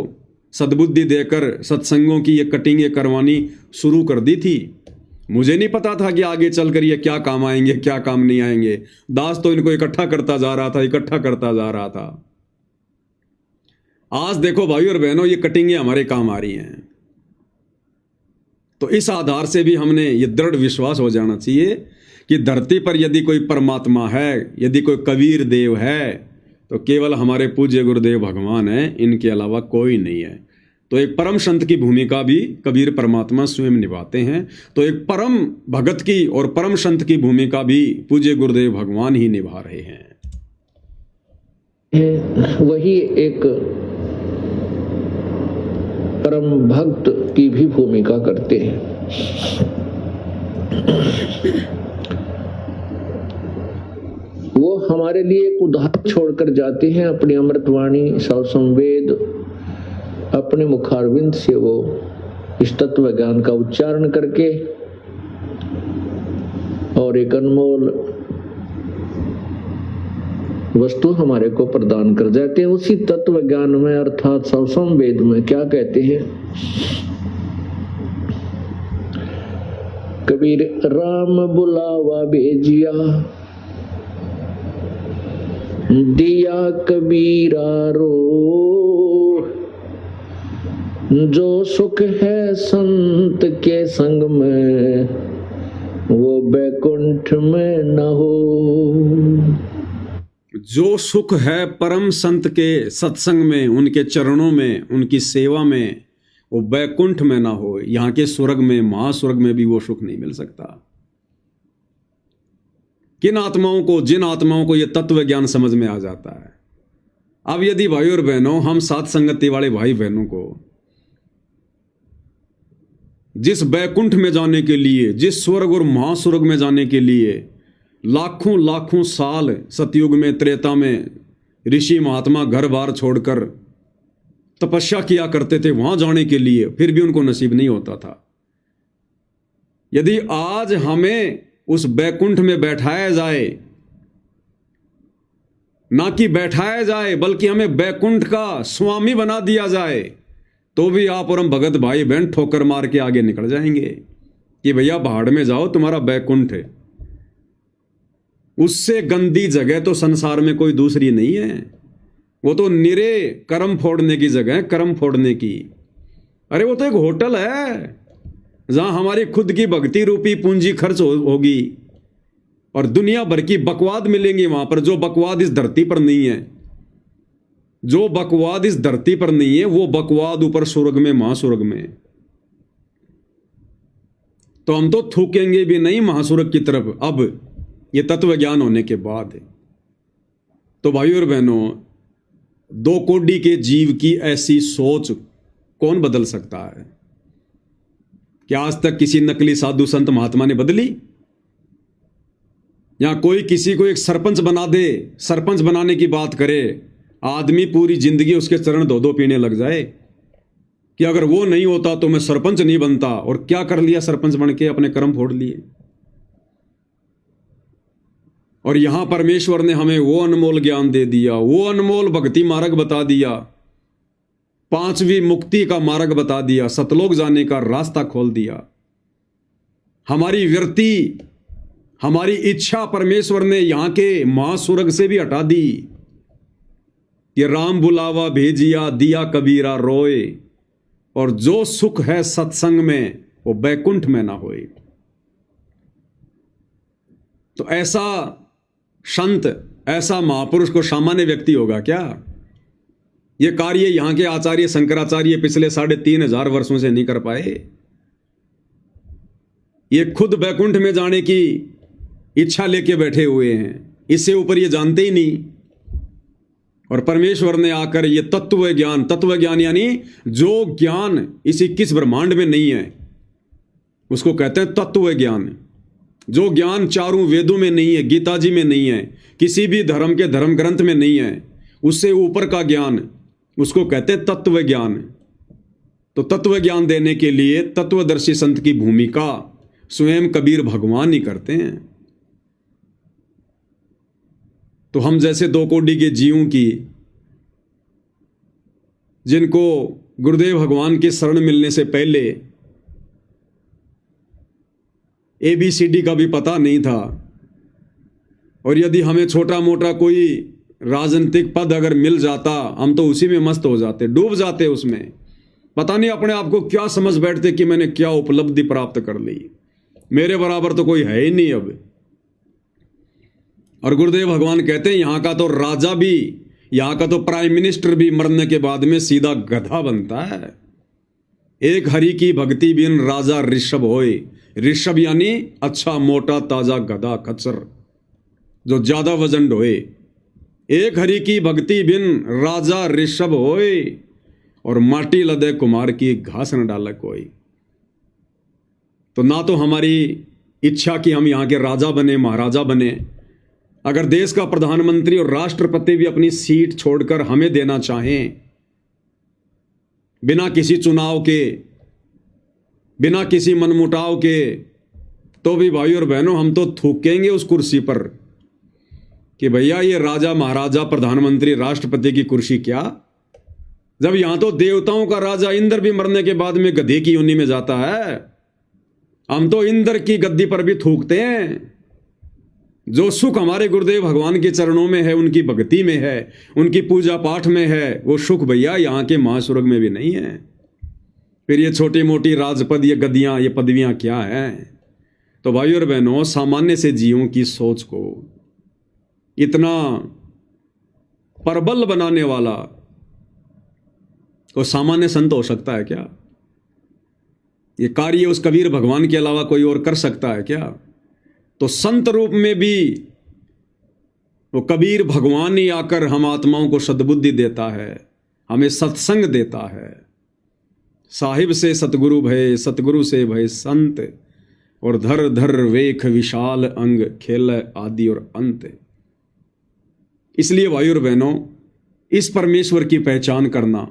सद्बुद्धि देकर सत्संगों की ये कटिंगें करवानी शुरू कर दी थी। मुझे नहीं पता था कि आगे चलकर ये क्या काम आएंगे, क्या काम नहीं आएंगे। दास तो इनको इकट्ठा करता जा रहा था, इकट्ठा करता जा रहा था। आज देखो भाई और बहनों, ये कटिंगें हमारे काम आ रही हैं। तो इस आधार से भी हमने ये दृढ़ विश्वास हो जाना चाहिए कि धरती पर यदि कोई परमात्मा है, यदि कोई कबीर देव है, तो केवल हमारे पूज्य गुरुदेव भगवान हैं, इनके अलावा कोई नहीं है। तो एक परम संत की भूमिका भी कबीर परमात्मा स्वयं निभाते हैं, तो एक परम भगत की और परम संत की भूमिका भी पूज्य गुरुदेव भगवान ही निभा रहे हैं। वही एक परम भक्त की भी भूमिका करते हैं। वो हमारे लिए एक उदाहरण छोड़कर जाते हैं। अपनी अमृतवाणी सौ संवेद अपने मुखारविंद से वो इस तत्व ज्ञान का उच्चारण करके और एक अनमोल वस्तु हमारे को प्रदान कर जाते हैं। उसी तत्व ज्ञान में अर्थात सौ संवेद में क्या कहते हैं? कबीर राम बुलावा भेजिया दिया कबीरा रो, जो सुख है संत के संग में वो बैकुंठ में न हो। जो सुख है परम संत के सत्संग में, उनके चरणों में, उनकी सेवा में, वो बैकुंठ में ना हो। यहाँ के स्वर्ग में, महास्वर्ग में भी वो सुख नहीं मिल सकता। किन आत्माओं को, जिन आत्माओं को ये तत्व ज्ञान समझ में आ जाता है। अब यदि भाई और बहनों, हम साथ संगति वाले भाई बहनों को जिस बैकुंठ में जाने के लिए, जिस स्वर्ग और महास्वर्ग में जाने के लिए लाखों लाखों साल सतयुग में, त्रेता में ऋषि महात्मा घर बार छोड़कर तपस्या किया करते थे, वहां जाने के लिए, फिर भी उनको नसीब नहीं होता था। यदि आज हमें उस बैकुंठ में बैठाया जाए, ना कि बैठाया जाए बल्कि हमें बैकुंठ का स्वामी बना दिया जाए, तो भी आप और हम भगत भाई बहन ठोकर मार के आगे निकल जाएंगे कि भैया भाड़ में जाओ, तुम्हारा बैकुंठ है। उससे गंदी जगह तो संसार में कोई दूसरी नहीं है। वो तो निरे कर्म फोड़ने की जगह है, कर्म फोड़ने की। अरे वो तो एक होटल है जहां हमारी खुद की भक्ति रूपी पूंजी खर्च होगी और दुनिया भर की बकवाद मिलेंगी वहां पर, जो बकवाद इस धरती पर नहीं है। जो बकवाद इस धरती पर नहीं है, वो बकवाद ऊपर स्वर्ग में, महास्वर्ग में। तो हम तो थूकेंगे भी नहीं महास्वर्ग की तरफ, अब ये तत्व ज्ञान होने के बाद। तो भाइयों और बहनों, दो कोटि के जीव की ऐसी सोच कौन बदल सकता है? क्या आज तक किसी नकली साधु संत महात्मा ने बदली? या कोई किसी को एक सरपंच बना दे, सरपंच बनाने की बात करे, आदमी पूरी जिंदगी उसके चरण धो धो पीने लग जाए कि अगर वो नहीं होता तो मैं सरपंच नहीं बनता। और क्या कर लिया सरपंच बन के? अपने कर्म फोड़ लिए। और यहां परमेश्वर ने हमें वो अनमोल ज्ञान दे दिया, वो अनमोल भक्ति मार्ग बता दिया, पांचवी मुक्ति का मार्ग बता दिया, सतलोक जाने का रास्ता खोल दिया। हमारी व्यर्ति, हमारी इच्छा परमेश्वर ने यहां के महास्वर्ग से भी हटा दी कि राम बुलावा भेजिया दिया कबीरा रोए, और जो सुख है सत्संग में वो बैकुंठ में ना होए। तो ऐसा संत, ऐसा महापुरुष को सामान्य व्यक्ति होगा क्या? ये कार्य यहां के आचार्य शंकराचार्य पिछले 3,500 वर्षों से नहीं कर पाए। ये खुद बैकुंठ में जाने की इच्छा लेके बैठे हुए हैं, इससे ऊपर ये जानते ही नहीं। और परमेश्वर ने आकर ये तत्व ज्ञान यानी जो ज्ञान इस 21 ब्रह्मांड में नहीं है उसको कहते हैं तत्व ज्ञान। जो ज्ञान चारों वेदों में नहीं है, गीता जी में नहीं है, किसी भी धर्म के धर्म ग्रंथ में नहीं है, उससे ऊपर का ज्ञान, उसको कहते हैं तत्व ज्ञान। तो तत्व ज्ञान देने के लिए तत्वदर्शी संत की भूमिका स्वयं कबीर भगवान ही करते हैं। तो हम जैसे दो कोटि के जीवों की, जिनको गुरुदेव भगवान की शरण मिलने से पहले ABCD का भी पता नहीं था, और यदि हमें छोटा मोटा कोई राजनीतिक पद अगर मिल जाता, हम तो उसी में मस्त हो जाते, डूब जाते उसमें। पता नहीं अपने आप को क्या समझ बैठते कि मैंने क्या उपलब्धि प्राप्त कर ली, मेरे बराबर तो कोई है ही नहीं अब। और गुरुदेव भगवान कहते हैं यहां का तो राजा भी, यहां का तो प्राइम मिनिस्टर भी मरने के बाद में सीधा गधा बनता है। एक हरि की भक्ति बिन राजा ऋषभ होए। ऋषभ यानी अच्छा मोटा ताजा गधा, खच्चर जो ज्यादा वजन ढोए। एक हरि की भक्ति बिन राजा ऋषभ होए, और माटी लदे कुमार की घास न डाले कोई। तो ना तो हमारी इच्छा कि हम यहाँ के राजा बने, महाराजा बने, अगर देश का प्रधानमंत्री और राष्ट्रपति भी अपनी सीट छोड़कर हमें देना चाहें, बिना किसी चुनाव के, बिना किसी मनमुटाव के, तो भी भाई और बहनों हम तो थूकेंगे उस कुर्सी पर कि भैया ये राजा महाराजा प्रधानमंत्री राष्ट्रपति की कुर्सी क्या, जब यहां तो देवताओं का राजा इंद्र भी मरने के बाद में गधे की योनि में जाता है। हम तो इंद्र की गद्दी पर भी थूकते हैं। जो सुख हमारे गुरुदेव भगवान के चरणों में है, उनकी भक्ति में है, उनकी पूजा पाठ में है, वो सुख भैया यहां के महास्वर्ग में भी नहीं है। फिर ये छोटी मोटी राजपद, ये गद्दियां, ये पदवियां क्या है। तो भाई और बहनों, सामान्य से जीवों की सोच को इतना प्रबल बनाने वाला कोई सामान्य संत हो सकता है क्या? ये कार्य उस कबीर भगवान के अलावा कोई और कर सकता है क्या? तो संत रूप में भी वो कबीर भगवान ही आकर हम आत्माओं को सद्बुद्धि देता है, हमें सत्संग देता है। साहिब से सतगुरु भय, सतगुरु से भय संत, और धर धर वेख विशाल अंग, खेल आदि और अंत। इसलिए भाई और बहनों, इस परमेश्वर की पहचान करना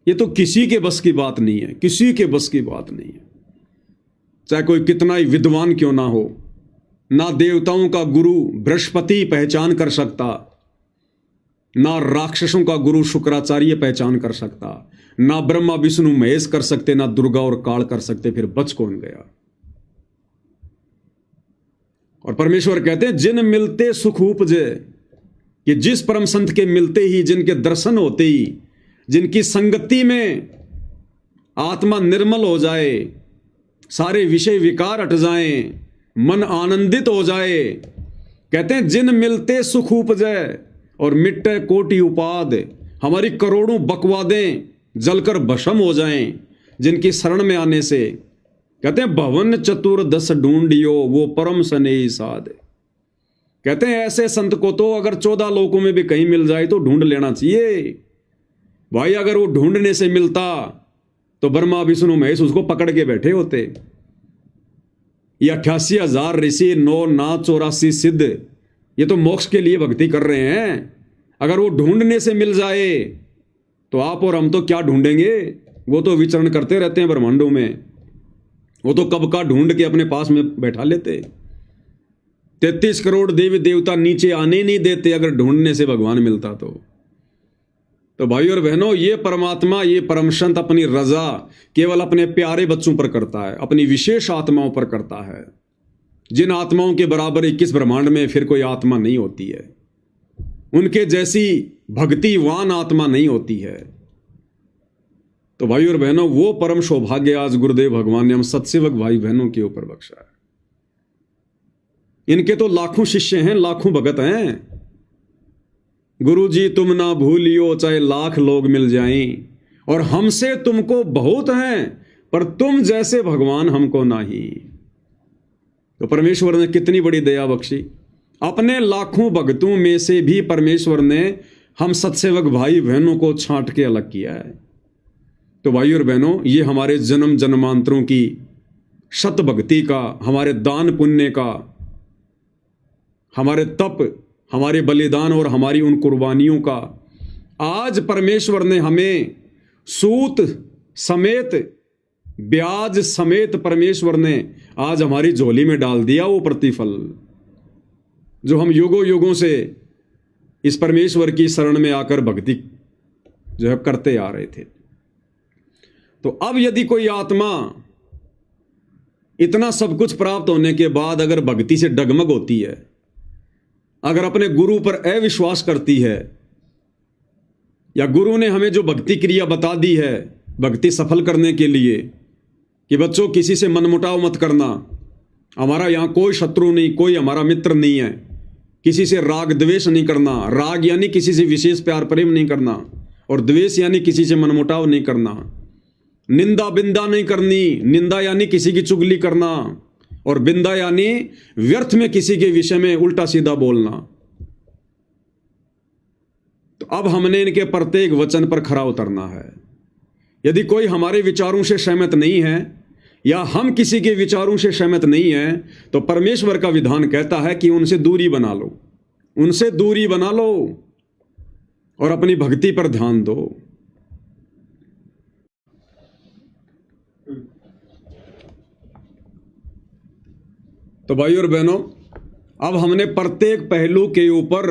ये तो किसी के बस की बात नहीं है, किसी के बस की बात नहीं है। चाहे कोई कितना ही विद्वान क्यों ना हो, ना देवताओं का गुरु बृहस्पति पहचान कर सकता, ना राक्षसों का गुरु शुक्राचार्य पहचान कर सकता, ना ब्रह्मा विष्णु महेश कर सकते, ना दुर्गा और काल कर सकते, फिर बच कौन गया। और परमेश्वर कहते हैं जिन मिलते सुख उपजे, कि जिस परम संत के मिलते ही, जिनके दर्शन होते ही, जिनकी संगति में आत्मा निर्मल हो जाए, सारे विषय विकार हट जाएं, मन आनंदित हो जाए, कहते हैं जिन मिलते सुख उपजे और मिट्टे कोटि उपाद, हमारी करोड़ों बकवादें जलकर भस्म हो जाएं जिनकी शरण में आने से। कहते हैं भवन चतुर्दश ढूंढियो, वो परम स्नेही साध। कहते हैं ऐसे संत को तो अगर 14 लोकों में भी कहीं मिल जाए तो ढूंढ लेना चाहिए भाई। अगर वो ढूंढने से मिलता तो ब्रह्मा विष्णु महेश उसको पकड़ के बैठे होते। ये 88,000 ऋषि, 9 नाथ 84 सिद्ध, ये तो मोक्ष के लिए भक्ति कर रहे हैं। अगर वो ढूंढने से मिल जाए तो आप और हम तो क्या ढूंढेंगे? वो तो विचरण करते रहते हैं ब्रह्मांडों में, वो तो कब का ढूंढ के अपने पास में बैठा लेते। 33 करोड़ देवी देवता नीचे आने नहीं देते अगर ढूंढने से भगवान मिलता तो भाई और बहनों, ये परमात्मा, ये परम संत अपनी रजा केवल अपने प्यारे बच्चों पर करता है, अपनी विशेष आत्माओं पर करता है। जिन आत्माओं के बराबर 21 ब्रह्मांड में फिर कोई आत्मा नहीं होती है, उनके जैसी भक्तिवान आत्मा नहीं होती है। तो भाई और बहनों, वो परम सौभाग्य आज गुरुदेव भगवान ने हम सत्सेवक भाई बहनों के ऊपर बख्शा है। इनके तो लाखों शिष्य हैं, लाखों भगत हैं। गुरु जी तुम ना भूलियो चाहे लाख लोग मिल जाएं, और हमसे तुमको बहुत हैं पर तुम जैसे भगवान हमको नहीं। तो परमेश्वर ने कितनी बड़ी दया बख्शी, अपने लाखों भक्तों में से भी परमेश्वर ने हम सत्सेवक भाई बहनों को छांट के अलग किया है। तो भाई और बहनों, ये हमारे जन्म जन्मांतरों की सत भक्ति का, हमारे दान पुण्य का, हमारे तप, हमारे बलिदान और हमारी उन कुर्बानियों का आज परमेश्वर ने हमें सूत समेत, ब्याज समेत परमेश्वर ने आज हमारी झोली में डाल दिया। वो प्रतिफल जो हम युगों युगों से इस परमेश्वर की शरण में आकर भक्ति जो है करते आ रहे थे। तो अब यदि कोई आत्मा इतना सब कुछ प्राप्त होने के बाद अगर भक्ति से डगमग होती है, अगर अपने गुरु पर अविश्वास करती है, या गुरु ने हमें जो भक्ति क्रिया बता दी है भक्ति सफल करने के लिए कि बच्चों किसी से मनमुटाव मत करना, हमारा यहाँ कोई शत्रु नहीं, कोई हमारा मित्र नहीं है, किसी से राग द्वेष नहीं करना। राग यानी किसी से विशेष प्यार प्रेम नहीं करना, और द्वेष यानी किसी से मनमुटाव नहीं करना। निंदा बिंदा नहीं करनी, निंदा यानी किसी की चुगली करना, और बिंदा यानी व्यर्थ में किसी के विषय में उल्टा सीधा बोलना। तो अब हमने इनके प्रत्येक वचन पर खरा उतरना है। यदि कोई हमारे विचारों से सहमत नहीं है या हम किसी के विचारों से सहमत नहीं है तो परमेश्वर का विधान कहता है कि उनसे दूरी बना लो। उनसे दूरी बना लो और अपनी भक्ति पर ध्यान दो। तो भाई और बहनों, अब हमने प्रत्येक पहलू के ऊपर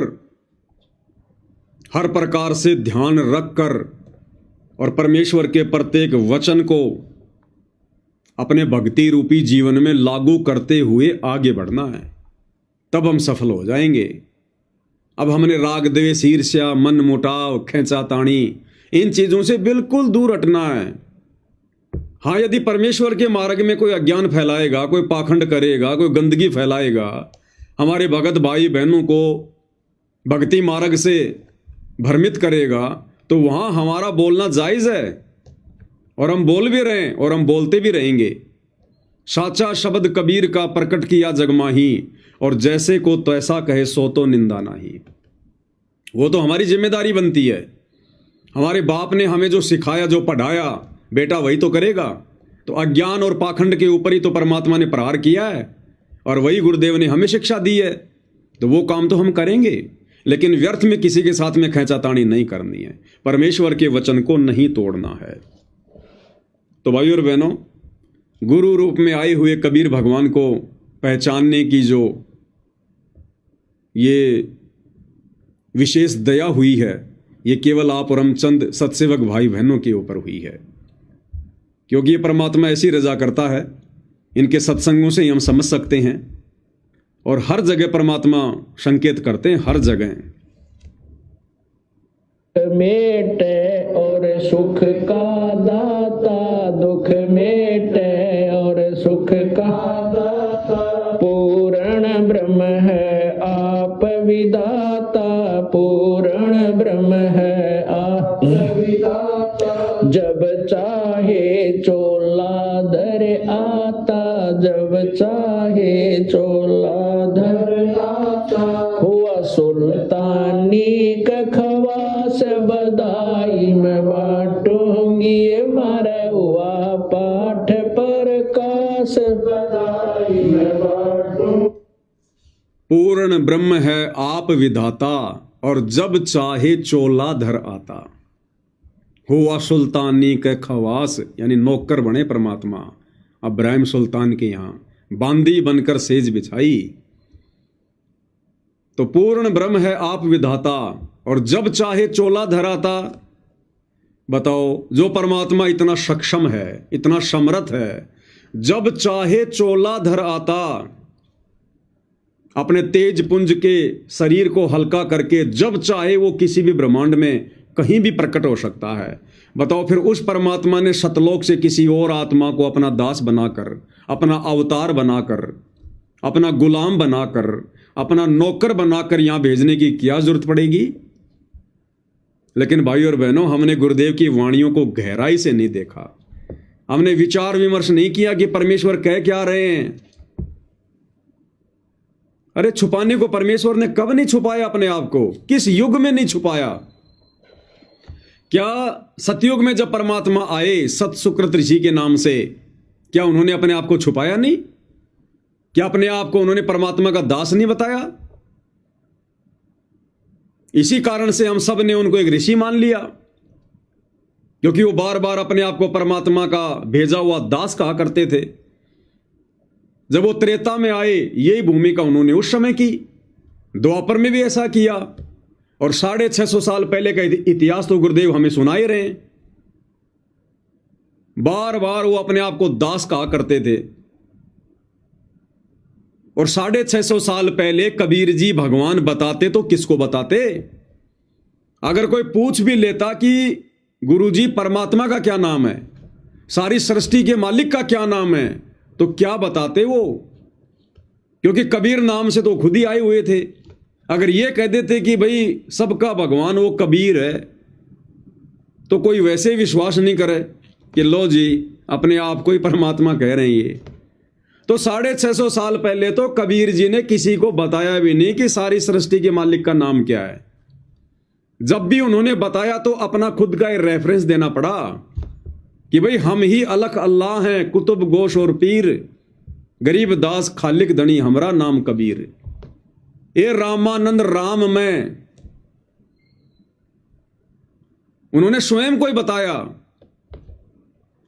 हर प्रकार से ध्यान रखकर और परमेश्वर के प्रत्येक वचन को अपने भक्ति रूपी जीवन में लागू करते हुए आगे बढ़ना है, तब हम सफल हो जाएंगे। अब हमने राग द्वेष ईर्ष्या मन मुटाव खींचातानी इन चीजों से बिल्कुल दूर हटना है। हाँ, यदि परमेश्वर के मार्ग में कोई अज्ञान फैलाएगा, कोई पाखंड करेगा, कोई गंदगी फैलाएगा, हमारे भगत भाई बहनों को भक्ति मार्ग से भ्रमित करेगा, तो वहां हमारा बोलना जायज है और हम बोल भी रहे हैं और हम बोलते भी रहेंगे। साचा शब्द कबीर का प्रकट किया जगमाही, और जैसे को तैसा कहे सो तो निंदा नहीं। वो तो हमारी जिम्मेदारी बनती है। हमारे बाप ने हमें जो सिखाया, जो पढ़ाया, बेटा वही तो करेगा। तो अज्ञान और पाखंड के ऊपर ही तो परमात्मा ने प्रहार किया है और वही गुरुदेव ने हमें शिक्षा दी है, तो वो काम तो हम करेंगे, लेकिन व्यर्थ में किसी के साथ में खींचातानी नहीं करनी है। परमेश्वर के वचन को नहीं तोड़ना है। तो भाई और बहनों, गुरु रूप में आए हुए कबीर भगवान को पहचानने की जो ये विशेष दया हुई है, ये केवल आप और हम चंद सत्सेवक भाई बहनों के ऊपर हुई है, क्योंकि ये परमात्मा ऐसी रजा करता है। इनके सत्संगों से ही हम समझ सकते हैं, और हर जगह परमात्मा संकेत करते हैं, हर जगह। मेटे और सुख का दाता, दुख मेटे और सुख का दाता, पूर्ण ब्रह्म है आप विदाता, पूर्ण ब्रह्म है आप विदाता। जब चाहे चोला धर आता, जब चाहे चोला धर आता, हुआ सुल्तानी का खवास, बधाई में बांटूंगी मारा हुआ पाठ पर कास, बधाई में बांटूंगी। पूर्ण ब्रह्म है आप विधाता, और जब चाहे चोला धर आता, हुआ सुल्तानी के खवास, यानी नौकर बने परमात्मा इब्राहिम सुल्तान के यहां बांदी बनकर सेज बिछाई। तो पूर्ण ब्रह्म है आप विधाता, और जब चाहे चोला धराता। बताओ, जो परमात्मा इतना सक्षम है, इतना समर्थ है, जब चाहे चोला धर आता, अपने तेज पुंज के शरीर को हल्का करके जब चाहे वो किसी भी ब्रह्मांड में कहीं भी प्रकट हो सकता है। बताओ, फिर उस परमात्मा ने सतलोक से किसी और आत्मा को अपना दास बनाकर, अपना अवतार बनाकर, अपना गुलाम बनाकर, अपना नौकर बनाकर यहां भेजने की क्या जरूरत पड़ेगी? लेकिन भाई और बहनों, हमने गुरुदेव की वाणियों को गहराई से नहीं देखा। हमने विचार विमर्श नहीं किया कि परमेश्वर कह क्या रहे हैं। अरे, छुपाने को परमेश्वर ने कब नहीं छुपाया अपने आप को? किस युग में नहीं छुपाया? क्या सतयुग में जब परमात्मा आए सत सुकृत ऋषि के नाम से, क्या उन्होंने अपने आप को छुपाया नहीं? क्या अपने आप को उन्होंने परमात्मा का दास नहीं बताया? इसी कारण से हम सब ने उनको एक ऋषि मान लिया, क्योंकि वो बार बार अपने आप को परमात्मा का भेजा हुआ दास कहा करते थे। जब वो त्रेता में आए, यही भूमिका उन्होंने उस समय की। द्वापर में भी ऐसा किया, और 650 साल पहले का इतिहास तो गुरुदेव हमें सुनाए रहे हैं। बार बार वो अपने आप को दास कहा करते थे। और 650 साल पहले कबीर जी भगवान बताते तो किसको बताते? अगर कोई पूछ भी लेता कि गुरुजी परमात्मा का क्या नाम है, सारी सृष्टि के मालिक का क्या नाम है, तो क्या बताते वो? क्योंकि कबीर नाम से तो खुद ही आए हुए थे। अगर ये कह देते कि भाई सबका भगवान वो कबीर है, तो कोई वैसे विश्वास नहीं करे कि लो जी अपने आप को ही परमात्मा कह रहे हैं ये। तो 650 साल पहले तो कबीर जी ने किसी को बताया भी नहीं कि सारी सृष्टि के मालिक का नाम क्या है। जब भी उन्होंने बताया तो अपना खुद का एक रेफरेंस देना पड़ा कि भाई हम ही अलग अल्लाह हैं, कुतुब गोश और पीर, गरीब दास खालिक धनी हमरा नाम कबीर। ये रामानंद राम में उन्होंने स्वयं को ही बताया।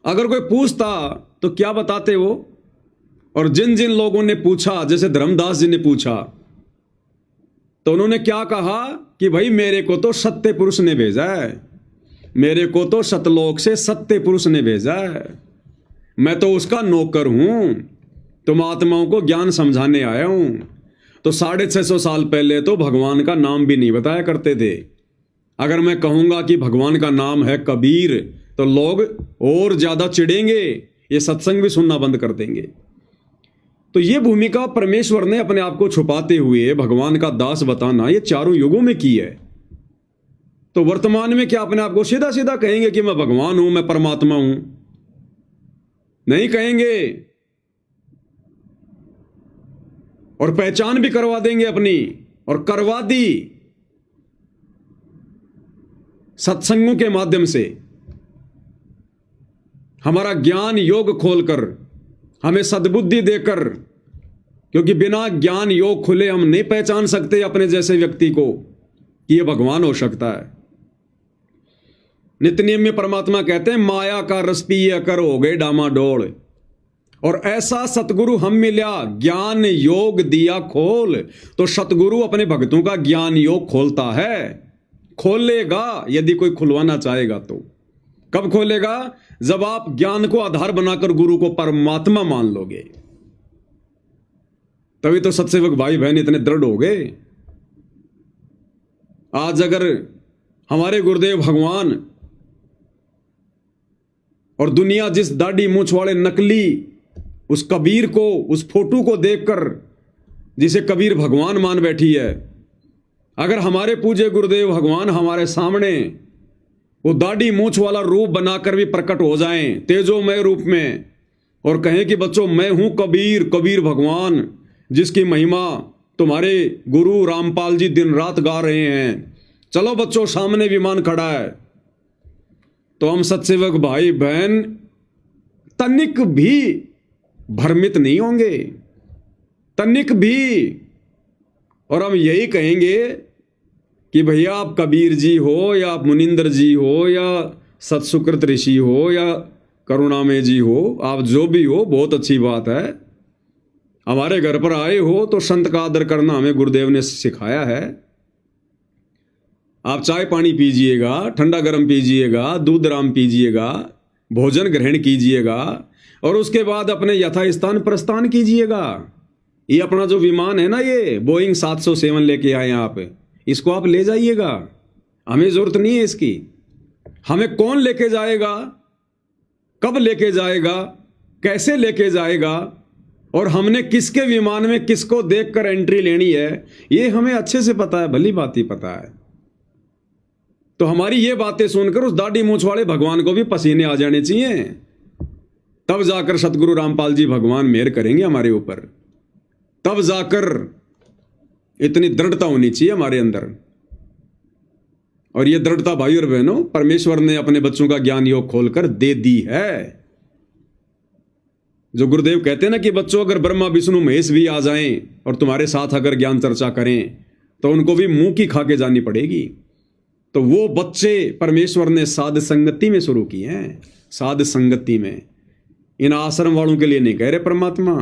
अगर कोई पूछता तो क्या बताते वो? और जिन जिन लोगों ने पूछा, जैसे धर्मदास जी ने पूछा, तो उन्होंने क्या कहा कि भाई मेरे को तो सत्य पुरुष ने भेजा है, मेरे को तो सतलोक से सत्य पुरुष ने भेजा है, मैं तो उसका नौकर हूं, तुम आत्माओं को ज्ञान समझाने आया हूं। तो 650 साल पहले तो भगवान का नाम भी नहीं बताया करते थे। अगर मैं कहूंगा कि भगवान का नाम है कबीर तो लोग और ज्यादा चिढ़ेंगे, ये सत्संग भी सुनना बंद कर देंगे। तो ये भूमिका परमेश्वर ने अपने आप को छुपाते हुए भगवान का दास बताना ये चारों युगों में की है। तो वर्तमान में क्या अपने आप को सीधा सीधा कहेंगे कि मैं भगवान हूं, मैं परमात्मा हूं? नहीं कहेंगे। और पहचान भी करवा देंगे अपनी, और करवा दी सत्संगों के माध्यम से। हमारा ज्ञान योग खोलकर, हमें सद्बुद्धि देकर, क्योंकि बिना ज्ञान योग खुले हम नहीं पहचान सकते अपने जैसे व्यक्ति को कि यह भगवान हो सकता है। नित्य नियम में परमात्मा कहते हैं माया का रस पिया कर हो गए डामाडोल, और ऐसा सतगुरु हम मिला ज्ञान योग दिया खोल। तो सतगुरु अपने भक्तों का ज्ञान योग खोलता है, खोलेगा यदि कोई खुलवाना चाहेगा तो। कब खोलेगा? जब आप ज्ञान को आधार बनाकर गुरु को परमात्मा मान लोगे, तभी तो सत्सेवक भाई बहन इतने दृढ़ हो गए। आज अगर हमारे गुरुदेव भगवान और दुनिया जिस दाढ़ी मूंछ वाले नकली उस कबीर को, उस फोटो को देखकर जिसे कबीर भगवान मान बैठी है, अगर हमारे पूज्य गुरुदेव भगवान हमारे सामने वो दाढ़ी मूंछ वाला रूप बनाकर भी प्रकट हो जाएं तेजोमय रूप में, और कहें कि बच्चों मैं हूं कबीर, कबीर भगवान जिसकी महिमा तुम्हारे गुरु रामपाल जी दिन रात गा रहे हैं, चलो बच्चों सामने विमान खड़ा है, तो हम सत्सेवक भाई बहन तनिक भी भ्रमित नहीं होंगे, तनिक भी। और हम यही कहेंगे कि भैया आप कबीर जी हो या आप मुनिंदर जी हो या सतसुकृत ऋषि हो या करुणामय जी हो, आप जो भी हो बहुत अच्छी बात है। हमारे घर पर आए हो तो संत का आदर करना हमें गुरुदेव ने सिखाया है। आप चाय पानी पीजिएगा, ठंडा गर्म पीजिएगा, दूध राम पीजिएगा, भोजन ग्रहण कीजिएगा, और उसके बाद अपने यथास्थान प्रस्थान कीजिएगा। ये अपना जो विमान है ना, ये बोइंग 707 लेके आए आप, इसको आप ले जाइएगा, हमें जरूरत नहीं है इसकी। हमें कौन लेके जाएगा, कब लेके जाएगा, कैसे लेके जाएगा, और हमने किसके विमान में किसको देखकर एंट्री लेनी है, ये हमें अच्छे से पता है, भली बात ही पता है। तो हमारी ये बातें सुनकर उस दाढ़ी मूंछ वाले भगवान को भी पसीने आ जाने चाहिए, तब जाकर सतगुरु रामपाल जी भगवान मेहर करेंगे हमारे ऊपर, तब जाकर इतनी दृढ़ता होनी चाहिए हमारे अंदर। और ये दृढ़ता भाई और बहनों परमेश्वर ने अपने बच्चों का ज्ञान योग खोलकर दे दी है। जो गुरुदेव कहते हैं ना कि बच्चों अगर ब्रह्मा विष्णु महेश भी आ जाएं और तुम्हारे साथ अगर ज्ञान चर्चा करें तो उनको भी मुंह की खा के जानी पड़ेगी। तो वो बच्चे परमेश्वर ने साध संगति में शुरू किए हैं, साध संगति में। इन आश्रम वालों के लिए नहीं कह रहे परमात्मा,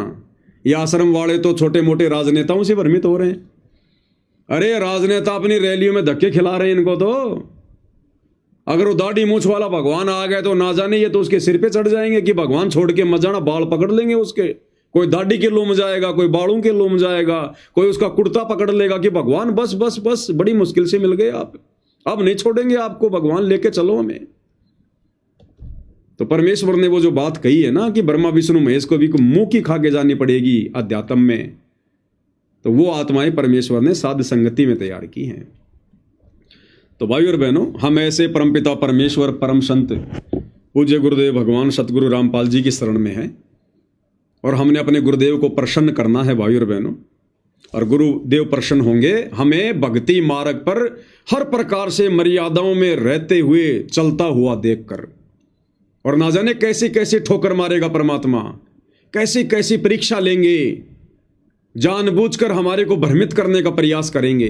ये आश्रम वाले तो छोटे मोटे राजनेताओं से भ्रमित हो रहे हैं। अरे राजनेता अपनी रैलियों में धक्के खिला रहे हैं इनको। तो अगर वो दाढ़ी मूंछ वाला भगवान आ गए तो ना जाने ये तो उसके सिर पे चढ़ जाएंगे कि भगवान छोड़ के मत जाना, बाल पकड़ लेंगे उसके। कोई दाढ़ी के लूम जाएगा, कोई बालों के लूम जाएगा, कोई उसका कुर्ता पकड़ लेगा कि भगवान बस बस बस बड़ी मुश्किल से मिल गए आप, अब नहीं छोड़ेंगे आपको, भगवान लेके चलो हमें। तो परमेश्वर ने वो जो बात कही है ना कि ब्रह्मा विष्णु महेश को भी मुंह की खा के जानी पड़ेगी अध्यात्म में, तो वो आत्माएं परमेश्वर ने साध संगति में तैयार की हैं। तो भाई और बहनों, हम ऐसे परमपिता परमेश्वर परम संत पूज्य गुरुदेव भगवान सतगुरु रामपाल जी की शरण में हैं, और हमने अपने गुरुदेव को प्रसन्न करना है भाई और बहनों। और गुरुदेव प्रसन्न होंगे हमें भक्ति मार्ग पर हर प्रकार से मर्यादाओं में रहते हुए चलता हुआ देखकर। और ना जाने कैसी कैसी ठोकर मारेगा परमात्मा, कैसी कैसी परीक्षा लेंगे। जानबूझकर हमारे को भ्रमित करने का प्रयास करेंगे,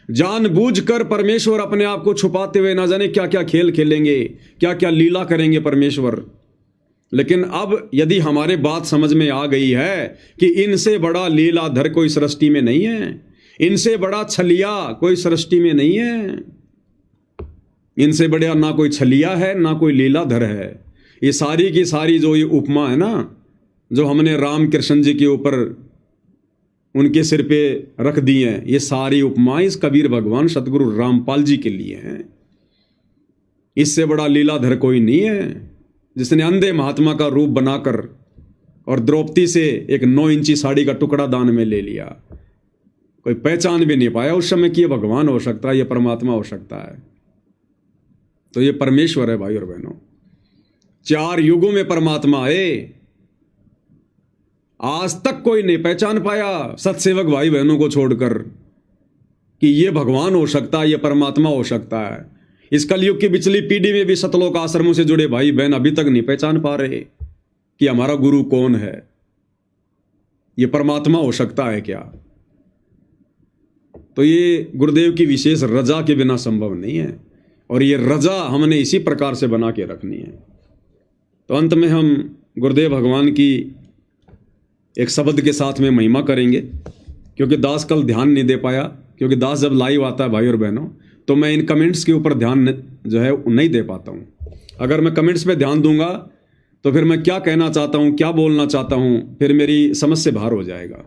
जानबूझकर परमेश्वर अपने आप को छुपाते हुए ना जाने क्या क्या खेल खेलेंगे, क्या क्या लीला करेंगे परमेश्वर। लेकिन अब यदि हमारे बात समझ में आ गई है कि इनसे बड़ा लीलाधर कोई सृष्टि में नहीं है, इनसे बड़ा छलिया कोई सृष्टि में नहीं है, इनसे बड़ा ना कोई छलिया है ना कोई लीलाधर है। ये सारी की सारी जो ये उपमा है ना, जो हमने राम कृष्ण जी के ऊपर उनके सिर पे रख दी हैं, ये सारी उपमाएं इस कबीर भगवान सतगुरु रामपाल जी के लिए हैं। इससे बड़ा लीलाधर कोई नहीं है जिसने अंधे महात्मा का रूप बनाकर और द्रौपदी से एक 9 इंची साड़ी का टुकड़ा दान में ले लिया। कोई पहचान भी नहीं पाया उस समय कि ये भगवान हो सकता है, ये परमात्मा हो सकता है। तो ये परमेश्वर है भाई और बहनों। 4 युगों में परमात्मा आए, आज तक कोई नहीं पहचान पाया सत्सेवक भाई बहनों को छोड़कर कि ये भगवान हो सकता है, ये परमात्मा हो सकता है। इस कलयुग की पिछली पीढ़ी में भी सतलोक आश्रमों से जुड़े भाई बहन अभी तक नहीं पहचान पा रहे कि हमारा गुरु कौन है, ये परमात्मा हो सकता है क्या। तो ये गुरुदेव की विशेष रजा के बिना संभव नहीं है, और ये रजा हमने इसी प्रकार से बना के रखनी है। तो अंत में हम गुरुदेव भगवान की एक शब्द के साथ में महिमा करेंगे, क्योंकि दास कल ध्यान नहीं दे पाया, क्योंकि दास जब लाइव आता है भाई और बहनों तो मैं इन कमेंट्स के ऊपर ध्यान जो है नहीं दे पाता हूँ। अगर मैं कमेंट्स पे ध्यान दूंगा तो फिर मैं क्या कहना चाहता हूँ, क्या बोलना चाहता हूँ, फिर मेरी समझ से बाहर हो जाएगा।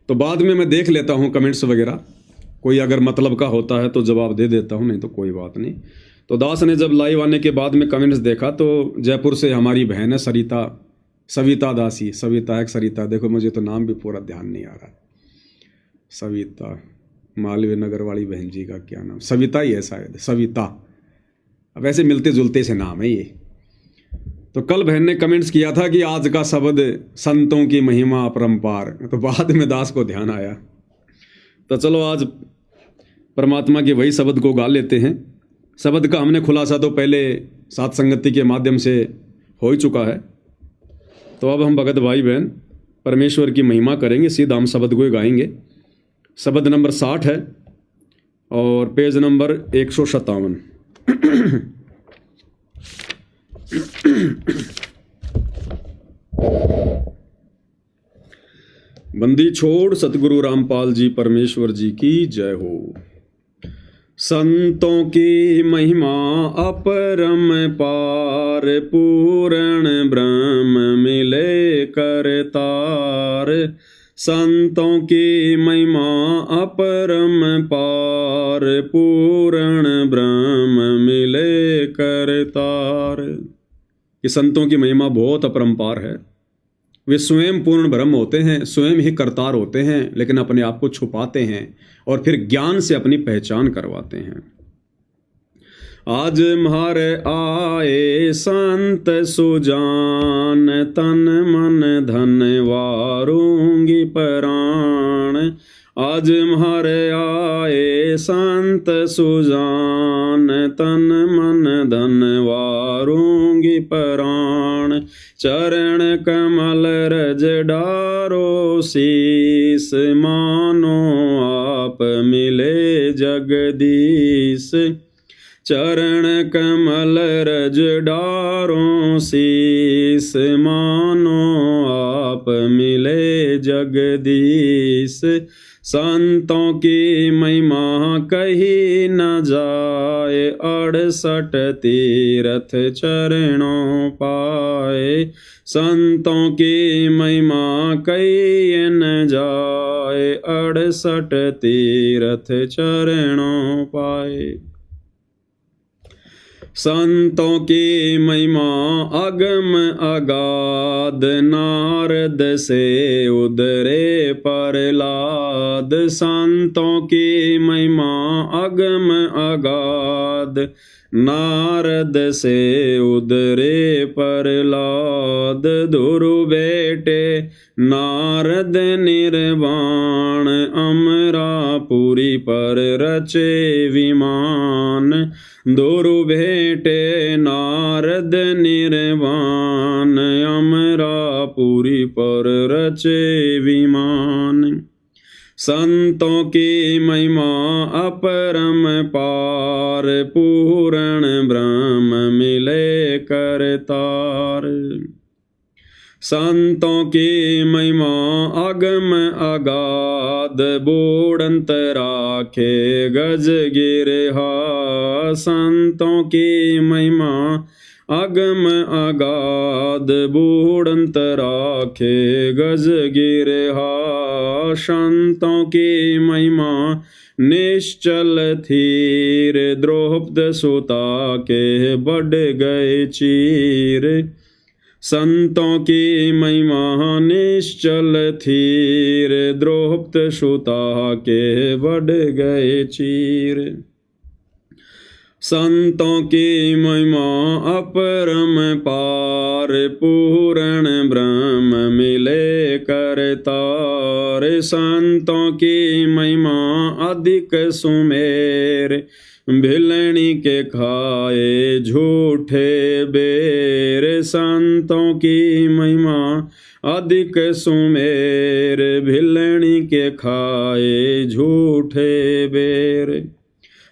तो बाद में मैं देख लेता हूँ कमेंट्स वगैरह, कोई अगर मतलब का होता है तो जवाब दे देता हूँ, नहीं तो कोई बात नहीं। तो दास ने जब लाइव आने के बाद में कमेंट्स देखा तो जयपुर से हमारी बहन है सविता दासी, सविता एक सरिता, देखो मुझे तो नाम भी पूरा ध्यान नहीं आ रहा, सविता, मालवीय नगर वाली बहन जी का क्या नाम, सविता ही है शायद, सविता। अब ऐसे मिलते जुलते से नाम है ये। तो कल बहन ने कमेंट्स किया था कि आज का शब्द संतों की महिमा अपरंपार, तो बाद में दास को ध्यान आया। तो चलो आज परमात्मा के वही शब्द को गा लेते हैं। शब्द का हमने खुलासा तो पहले सात संगति के माध्यम से हो ही चुका है। तो अब हम भगत भाई बहन परमेश्वर की महिमा करेंगे, सीधा हम शब्द को ही गाएंगे। शब्द नंबर 60 है और पेज नंबर 157। बंदी छोड़ सतगुरु रामपाल जी परमेश्वर जी की जय हो। संतों की महिमा अपरम पार, पूर्ण ब्रह्म मिले करतार। संतों की महिमा अपरम पार, पूर्ण ब्रह्म मिले करतार। ये संतों की महिमा बहुत अपरंपार है। वे स्वयं पूर्ण ब्रह्म होते हैं, स्वयं ही करतार होते हैं, लेकिन अपने आप को छुपाते हैं और फिर ज्ञान से अपनी पहचान करवाते हैं। आज म्हारे आए संत सुजान, तन मन धन वारूंगी प्राण। आज म्हारे आए संत सुजान, तन मन धन वारूंगी प्राण। चरण कमल रज डारो शीस, मानो आप मिले जगदीश। चरण कमल रज डारो शीस, मानो आप मिले जगदीश। संतों की महिमा कही न जाए, 68 तीरथ चरणों पाए। संतों की महिमा कही न जाए, 68 तीरथ चरणों पाए। संतों की महिमा अगम अगाध, नारद से उदरे प्रहलाद। संतों की महिमा अगम अगाध, नारद से उदरे प्रहलाद। ध्रुव बेटे नारद निर्वाण, अमरापुरी पर रचे विमान। ध्रुव भेटे नारद निर्वाण, अमरापुरी पूरी पर रचे विमान। संतों की महिमा अपरम पार, पूर्ण ब्रह्म मिले करतार। संतों की महिमा अगम अगाध, बूढ़ंत राखे गज गिरहा। संतों की महिमा अगम अगाध, बूढ़ंत राखे गज गिरहा। संतों की महिमा निश्चल थीर, द्रौपद सुता के बढ़ गए चीर। संतों की महिमा निश्चल थीर, द्रौपद सुता के बढ़ गए चीर। संतों की महिमा अपरम पार, पूर्ण ब्रह्म मिले करतार। संतों की महिमा अधिक सुमेर, भिलनी के खाए झूठे बेर। संतों की महिमा अधिक सुमेर, भिलनी के खाए झूठे बेर।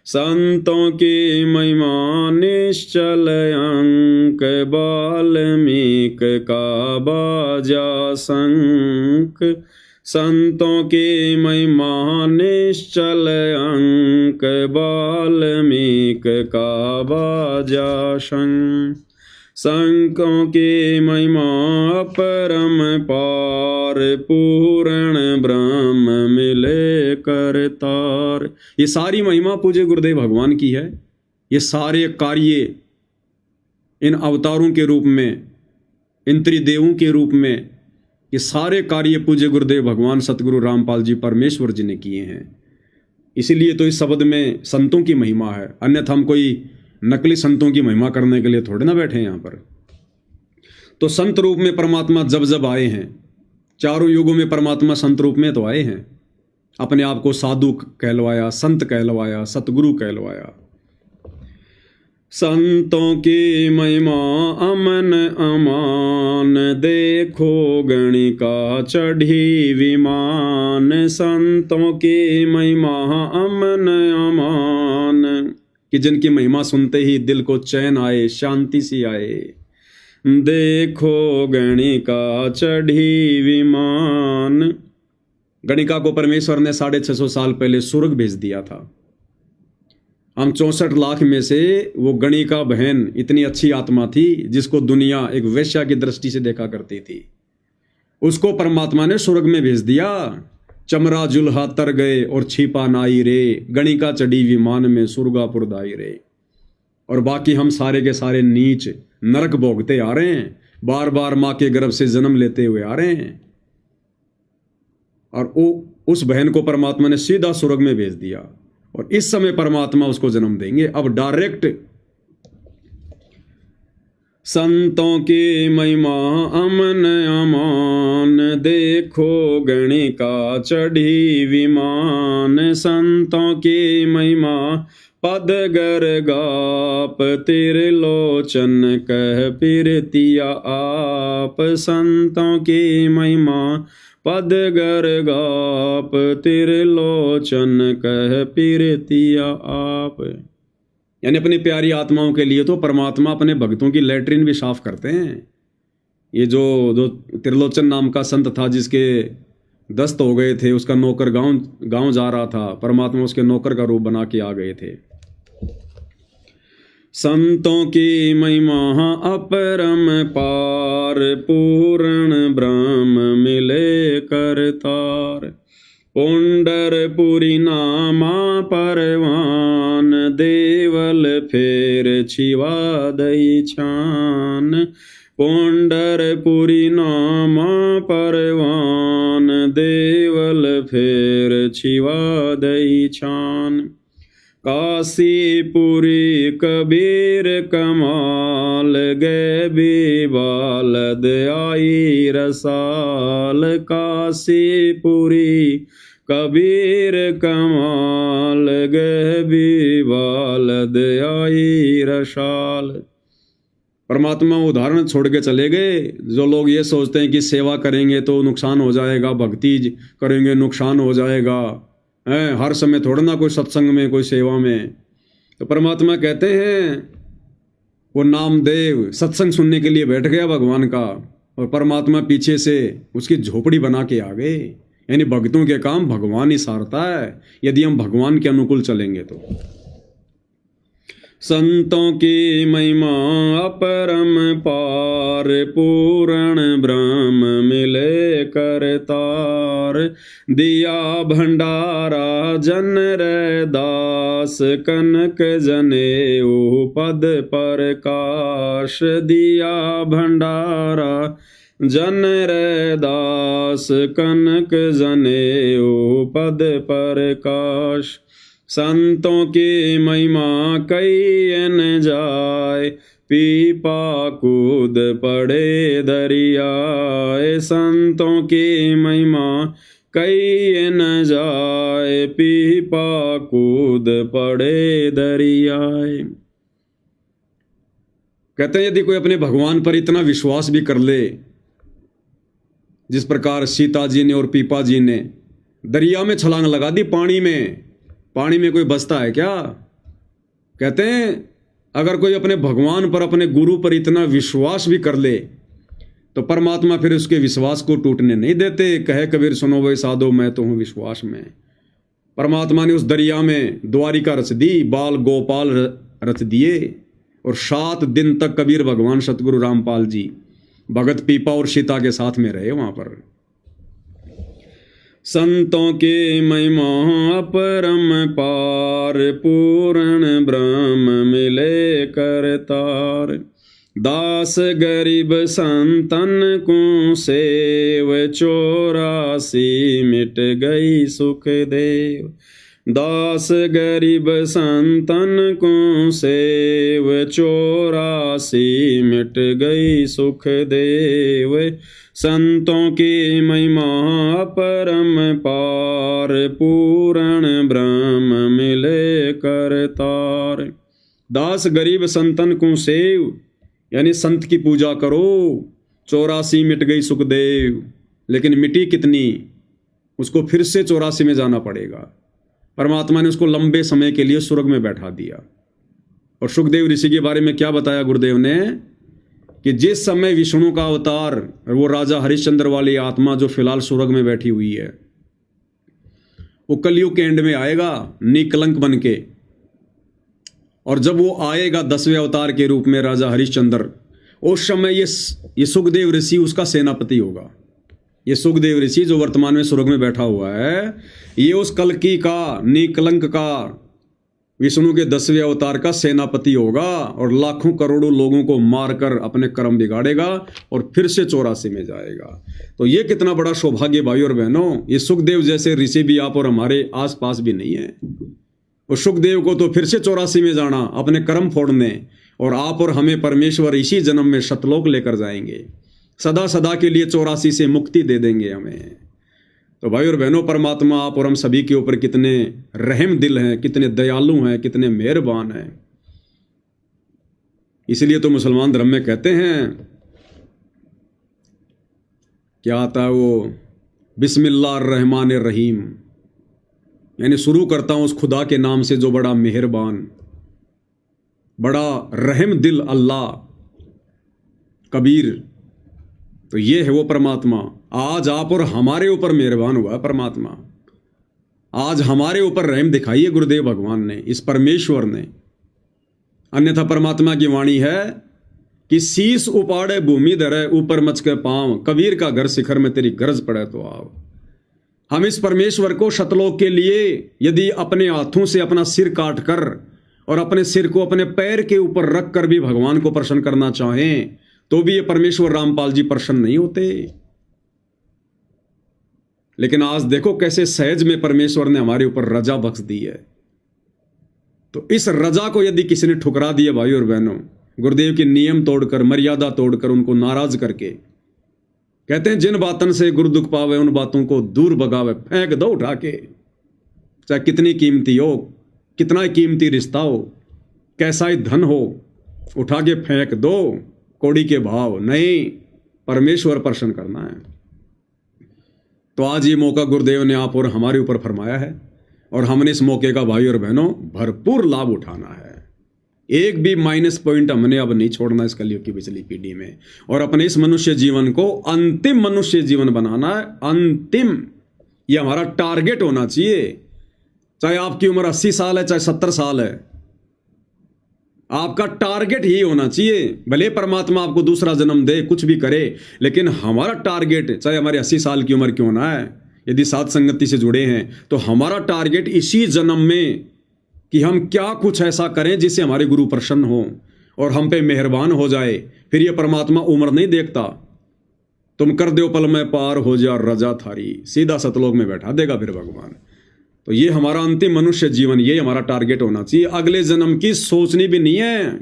संतों की महिमा निश्चल अंक, बाल्मीक का बाजा शंख। संतों की महिमा निश्चल अंक, बाल्मीक का बाजा शंख। संतों की महिमा अपरम पार, पूर्ण ब्रह्म मिले करतार। ये सारी महिमा पूज्य गुरुदेव भगवान की है। ये सारे कार्य इन अवतारों के रूप में, इन त्रिदेवों के रूप में, ये सारे कार्य पूज्य गुरुदेव भगवान सतगुरु रामपाल जी परमेश्वर जी ने किए हैं। इसीलिए तो इस शब्द में संतों की महिमा है, अन्यथा हम कोई नकली संतों की महिमा करने के लिए थोड़े ना बैठे हैं यहाँ पर। तो संत रूप में परमात्मा जब जब आए हैं, चारों युगों में परमात्मा संत रूप में तो आए हैं। अपने आप को साधु कहलवाया, संत कहलवाया, सतगुरु कहलवाया। संतों की महिमा अमन अमान, देखो गणिका चढ़ी विमान। संतों की महिमा अमन अमान, कि जिनकी महिमा सुनते ही दिल को चैन आए, शांति सी आए। देखो गणिका चढ़ी विमान। गणिका को परमेश्वर ने 650 साल पहले स्वर्ग भेज दिया था। हम 64 लाख में से वो गणिका बहन इतनी अच्छी आत्मा थी जिसको दुनिया एक वेश्या की दृष्टि से देखा करती थी। उसको परमात्मा ने स्वर्ग में भेज दिया। चमरा जुल्हा तर गए और छिपा नाई रे, गणिका चढ़ी विमान में सुरगापुर दाई रे। और बाकी हम सारे के सारे नीच नरक भोगते आ रहे हैं, बार बार माँ के गर्भ से जन्म लेते हुए आ रहे हैं। और उस बहन को परमात्मा ने सीधा स्वर्ग में भेज दिया और इस समय परमात्मा उसको जन्म देंगे अब डायरेक्ट। संतों की महिमा अमन अमान, देखो गणिका चढ़ी विमान। संतों की महिमा पद गर गाप, त्रिलोचन कह पिरतिया आप। संतों की महिमा पद गर गाप, त्रिलोचन कह पिरतिया आप। यानी अपनी प्यारी आत्माओं के लिए तो परमात्मा अपने भक्तों की लैट्रिन भी साफ करते हैं। ये जो त्रिलोचन नाम का संत था जिसके दस्त हो गए थे, उसका नौकर गांव जा रहा था, परमात्मा उसके नौकर का रूप बना के आ गए थे। संतों की महिमा अपरम पार, पूर्ण ब्रह्म मिले करतार। पुंडरपुरी नामा परवान, देवल फेर छिवा दई छान। पुंडरपुरी नामा परवान, देवल फेर छिवा दई छान। काशीपुरी कबीर कमाल, गए बालद आई रसाल। काशीपुरी कबीर कमाल, गए बालद आई रसाल। परमात्मा उदाहरण छोड़ के चले गए। जो लोग ये सोचते हैं कि सेवा करेंगे तो नुकसान हो जाएगा, भक्ति करेंगे नुकसान हो जाएगा, हर समय थोड़ा ना कोई सत्संग में कोई सेवा में, तो परमात्मा कहते हैं वो नामदेव सत्संग सुनने के लिए बैठ गया भगवान का, और परमात्मा पीछे से उसकी झोपड़ी बना के आ गए। यानी भक्तों के काम भगवान ही सारता है यदि हम भगवान के अनुकूल चलेंगे तो। संतों की महिमा अपरम पार, पूर्ण ब्रह्म मिले करतार, दिया भंडारा जन रे दास, कनक जनेऊ पद प्रकाश, दिया भंडारा जन रे दास, कनक जनेऊ पद प्रकाश। संतों की महिमा कई न जाए, पीपा कूद पड़े दरियाए, संतों की महिमा कई न जाए, पीपा कूद पड़े दरियाए। कहते हैं यदि कोई अपने भगवान पर इतना विश्वास भी कर ले, जिस प्रकार सीता जी ने और पीपा जी ने दरिया में छलांग लगा दी, पानी में कोई बचता है क्या? कहते हैं अगर कोई अपने भगवान पर, अपने गुरु पर इतना विश्वास भी कर ले तो परमात्मा फिर उसके विश्वास को टूटने नहीं देते। कहे कबीर सुनो वे साधो मैं तो हूं विश्वास में। परमात्मा ने उस दरिया में द्वारिका रच दी, बाल गोपाल रच दिए, और 7 दिन तक कबीर भगवान सतगुरु रामपाल जी भगत पीपा और सीता के साथ में रहे वहां पर। संतों की महिमा अपरम पार, पूर्ण ब्रह्म मिले करतार, दास गरीब संतन को सेव, 84 मिट गई सुख देव, दास गरीब संतन को सेव, 84 मिट गई सुख देव। संतों की महिमा परम पार, पूर्ण ब्रह्म मिले करतार। दास गरीब संतन को सेव, यानी संत की पूजा करो। 84 मिट गई सुखदेव, लेकिन मिटी कितनी, उसको फिर से 84 में जाना पड़ेगा। परमात्मा ने उसको लंबे समय के लिए स्वर्ग में बैठा दिया। और सुखदेव ऋषि के बारे में क्या बताया गुरुदेव ने, कि जिस समय विष्णु का अवतार, वो राजा हरिश्चंद्र वाली आत्मा जो फिलहाल स्वर्ग में बैठी हुई है, वो कलयुग के एंड में आएगा निकलंक बन के। और जब वो आएगा 10वें अवतार के रूप में राजा हरिश्चंद्र, उस समय ये सुखदेव ऋषि उसका सेनापति होगा। ये सुखदेव ऋषि जो वर्तमान में स्वर्ग में बैठा हुआ है, ये उस कल्कि का, निकलंक का, विष्णु के 10वें अवतार का सेनापति होगा, और लाखों करोड़ों लोगों को मारकर अपने कर्म बिगाड़ेगा और फिर से 84 में जाएगा। तो ये कितना बड़ा सौभाग्य भाई और बहनों। ये सुखदेव जैसे ऋषि भी आप और हमारे आसपास भी नहीं है। और सुखदेव को तो फिर से 84 में जाना, अपने कर्म फोड़ने, और आप और हमें परमेश्वर इसी जन्म में सतलोक लेकर जाएंगे, सदा सदा के लिए 84 से मुक्ति दे देंगे हमें। तो भाई और बहनों, परमात्मा आप और हम सभी के ऊपर कितने रहम दिल हैं, कितने दयालु हैं, कितने मेहरबान हैं। इसलिए तो मुसलमान धर्म में कहते हैं, क्या आता है वो, बिस्मिल्लाहिर्रहमानिर रहीम, यानी शुरू करता हूं उस खुदा के नाम से जो बड़ा मेहरबान, बड़ा रहम दिल अल्लाह। कबीर तो ये है वो परमात्मा। आज आप और हमारे ऊपर मेहरबान हुआ है परमात्मा। आज हमारे ऊपर रहम दिखाई है गुरुदेव भगवान ने, इस परमेश्वर ने। अन्यथा परमात्मा की वाणी है कि शीश उपाड़े भूमि धरे, ऊपर मच के पांव, कबीर का घर शिखर में तेरी गरज पड़े तो आओ। हम इस परमेश्वर को शतलोक के लिए यदि अपने हाथों से अपना सिर काट कर और अपने सिर को अपने पैर के ऊपर रख कर भी भगवान को प्रसन्न करना चाहें, तो भी ये परमेश्वर रामपाल जी प्रसन्न नहीं होते। लेकिन आज देखो कैसे सहज में परमेश्वर ने हमारे ऊपर रजा बख्श दी है। तो इस रजा को यदि किसी ने ठुकरा दिया भाई और बहनों, गुरुदेव के नियम तोड़कर, मर्यादा तोड़कर, उनको नाराज करके, कहते हैं जिन बातन से गुरु दुख पावे उन बातों को दूर भगावे, फेंक दो उठा के। चाहे कितनी कीमती हो, कितना कीमती रिश्ता हो, कैसा ही धन हो, उठा के फेंक दो। कौड़ी के भाव नहीं, परमेश्वर प्रसन्न करना है। तो आज ये मौका गुरुदेव ने आप और हमारे ऊपर फरमाया है और हमने इस मौके का भाई और बहनों भरपूर लाभ उठाना है। एक भी माइनस पॉइंट हमने अब नहीं छोड़ना इस कलयुग की पिछली पीढ़ी में, और अपने इस मनुष्य जीवन को अंतिम मनुष्य जीवन बनाना है। अंतिम, ये हमारा टारगेट होना चाहिए। चाहे आपकी उम्र 80 साल है, चाहे 70 साल है, आपका टारगेट ही होना चाहिए। भले परमात्मा आपको दूसरा जन्म दे, कुछ भी करे, लेकिन हमारा टारगेट, चाहे हमारे 80 साल की उम्र क्यों ना है, यदि साथ संगति से जुड़े हैं तो हमारा टारगेट इसी जन्म में कि हम क्या कुछ ऐसा करें जिससे हमारे गुरु प्रसन्न हो और हम पे मेहरबान हो जाए। फिर ये परमात्मा उम्र नहीं देखता, तुम कर दो पल में पार हो जा रजा थारी, सीधा सतलोक में बैठा देगा फिर भगवान। तो ये हमारा अंतिम मनुष्य जीवन, ये हमारा टारगेट होना चाहिए। अगले जन्म की सोचनी भी नहीं है।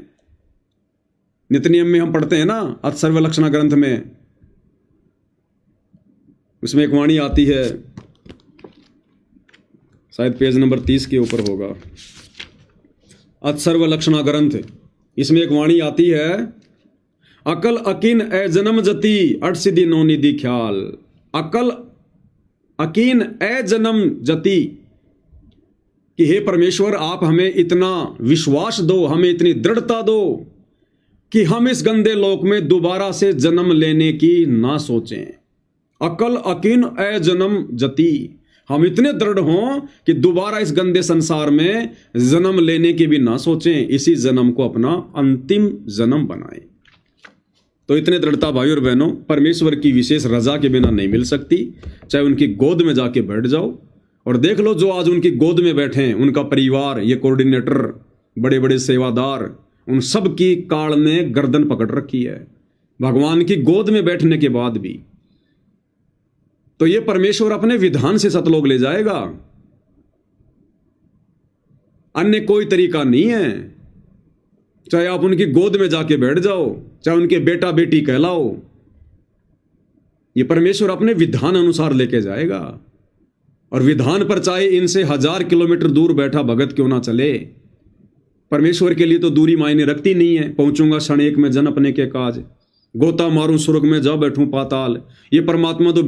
नित्य नियम में हम पढ़ते हैं ना, अथ सर्वलक्षणा ग्रंथ में, उसमें एक वाणी आती है, शायद पेज नंबर 30 के ऊपर होगा, अथ सर्वलक्षणा ग्रंथ। इसमें एक वाणी आती है, अकल अकीन ए जन्म जति अट सिद्धि नो निधि ख्याल। अकल अकीन ए जन्म जति, कि हे परमेश्वर आप हमें इतना विश्वास दो, हमें इतनी दृढ़ता दो कि हम इस गंदे लोक में दोबारा से जन्म लेने की ना सोचें। अकल अकीन ए जन्म जति, हम इतने दृढ़ हों कि दोबारा इस गंदे संसार में जन्म लेने की भी ना सोचें, इसी जन्म को अपना अंतिम जन्म बनाएं। तो इतने दृढ़ता भाई और बहनों परमेश्वर की विशेष रजा के बिना नहीं मिल सकती। चाहे उनकी गोद में जाके बैठ जाओ और देख लो, जो आज उनकी गोद में बैठे हैं, उनका परिवार, ये कोऑर्डिनेटर, बड़े बड़े सेवादार, उन सब की काल ने गर्दन पकड़ रखी है भगवान की गोद में बैठने के बाद भी। तो ये परमेश्वर अपने विधान से सतलोक ले जाएगा, अन्य कोई तरीका नहीं है। चाहे आप उनकी गोद में जाके बैठ जाओ, चाहे उनके बेटा बेटी कहलाओ, ये परमेश्वर अपने विधान अनुसार लेके जाएगा। और विधान पर चाहे इनसे 1000 किलोमीटर दूर बैठा भगत क्यों ना चले, परमेश्वर के लिए तो दूरी मायने रखती नहीं है। पहुंचूंगा क्षण एक में जन अपने के काज, गोता मारूं स्वर्ग में जा बैठूं पाताल। ये परमात्मा तो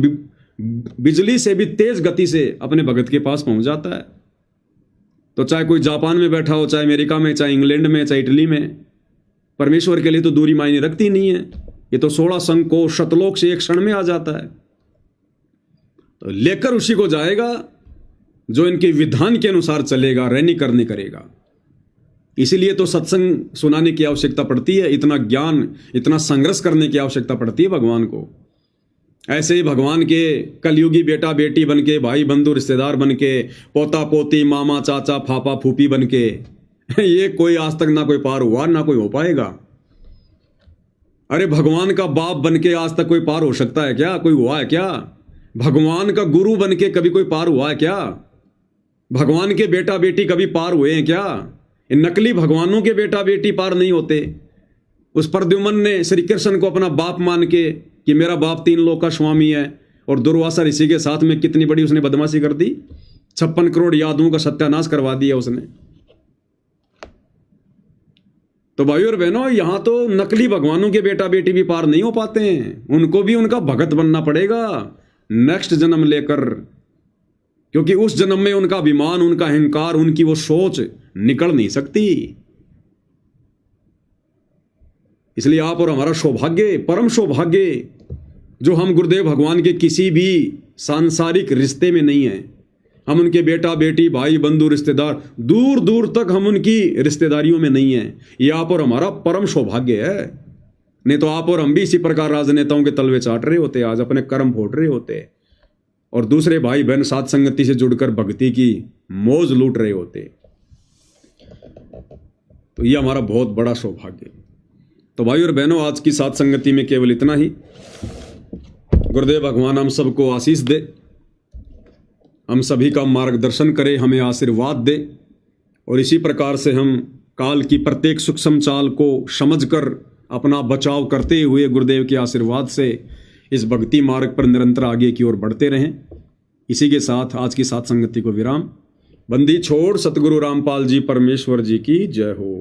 बिजली से भी तेज गति से अपने भगत के पास पहुंच जाता है। तो चाहे कोई जापान में बैठा हो, चाहे अमेरिका में, चाहे इंग्लैंड में, चाहे इटली में, परमेश्वर के लिए तो दूरी मायने रखती नहीं है। ये तो 16 संकोश शतलोक से एक क्षण में आ जाता है। तो लेकर उसी को जाएगा जो इनके विधान के अनुसार चलेगा, रैनी करनी करेगा। इसीलिए तो सत्संग सुनाने की आवश्यकता पड़ती है, इतना ज्ञान, इतना संघर्ष करने की आवश्यकता पड़ती है भगवान को। ऐसे ही भगवान के कलयुगी बेटा बेटी बनके, भाई बंधु रिश्तेदार बनके, पोता पोती, मामा चाचा फापा फूफी बनके, ये कोई आज तक ना कोई पार हुआ, ना कोई हो पाएगा। अरे भगवान का बाप बनके आज तक कोई पार हो सकता है क्या? कोई हुआ है क्या? भगवान का गुरु बनके कभी कोई पार हुआ है क्या? भगवान के बेटा बेटी कभी पार हुए हैं क्या? इन नकली भगवानों के बेटा बेटी पार नहीं होते। उस प्रद्युम्न ने श्री कृष्ण को अपना बाप मान के कि मेरा बाप 3 लोक का स्वामी है, और दुर्वासा ऋषि के साथ में कितनी बड़ी उसने बदमाशी कर दी, 56 करोड़ यादवों का सत्यानाश करवा दिया उसने। तो भाइयों और बहनों, यहां तो नकली भगवानों के बेटा बेटी भी पार नहीं हो पाते हैं, उनको भी उनका भगत बनना पड़ेगा नेक्स्ट जन्म लेकर, क्योंकि उस जन्म में उनका अभिमान, उनका अहंकार, उनकी वो सोच निकल नहीं सकती। इसलिए आप और हमारा सौभाग्य, परम सौभाग्य, जो हम गुरुदेव भगवान के किसी भी सांसारिक रिश्ते में नहीं है। हम उनके बेटा बेटी, भाई बंधु रिश्तेदार, दूर दूर तक हम उनकी रिश्तेदारियों में नहीं है। ये आप और हमारा परम सौभाग्य है। नहीं तो आप और हम भी इसी प्रकार राजनेताओं के तलवे चाट रहे होते, आज अपने कर्म फोड़ रहे होते, और दूसरे भाई बहन साथ संगति से जुड़कर भक्ति की मौज लूट रहे होते। तो ये हमारा बहुत बड़ा सौभाग्य। तो भाई और बहनों, आज की साथ संगति में केवल इतना ही। गुरुदेव भगवान हम सबको आशीष दे, हम सभी का मार्गदर्शन करे, हमें आशीर्वाद दे, और इसी प्रकार से हम काल की प्रत्येक सूक्ष्म चाल को समझकर अपना बचाव करते हुए गुरुदेव के आशीर्वाद से इस भक्ति मार्ग पर निरंतर आगे की ओर बढ़ते रहें। इसी के साथ आज की साथ संगति को विराम। बंदी छोड़ सतगुरु रामपाल जी परमेश्वर जी की जय हो।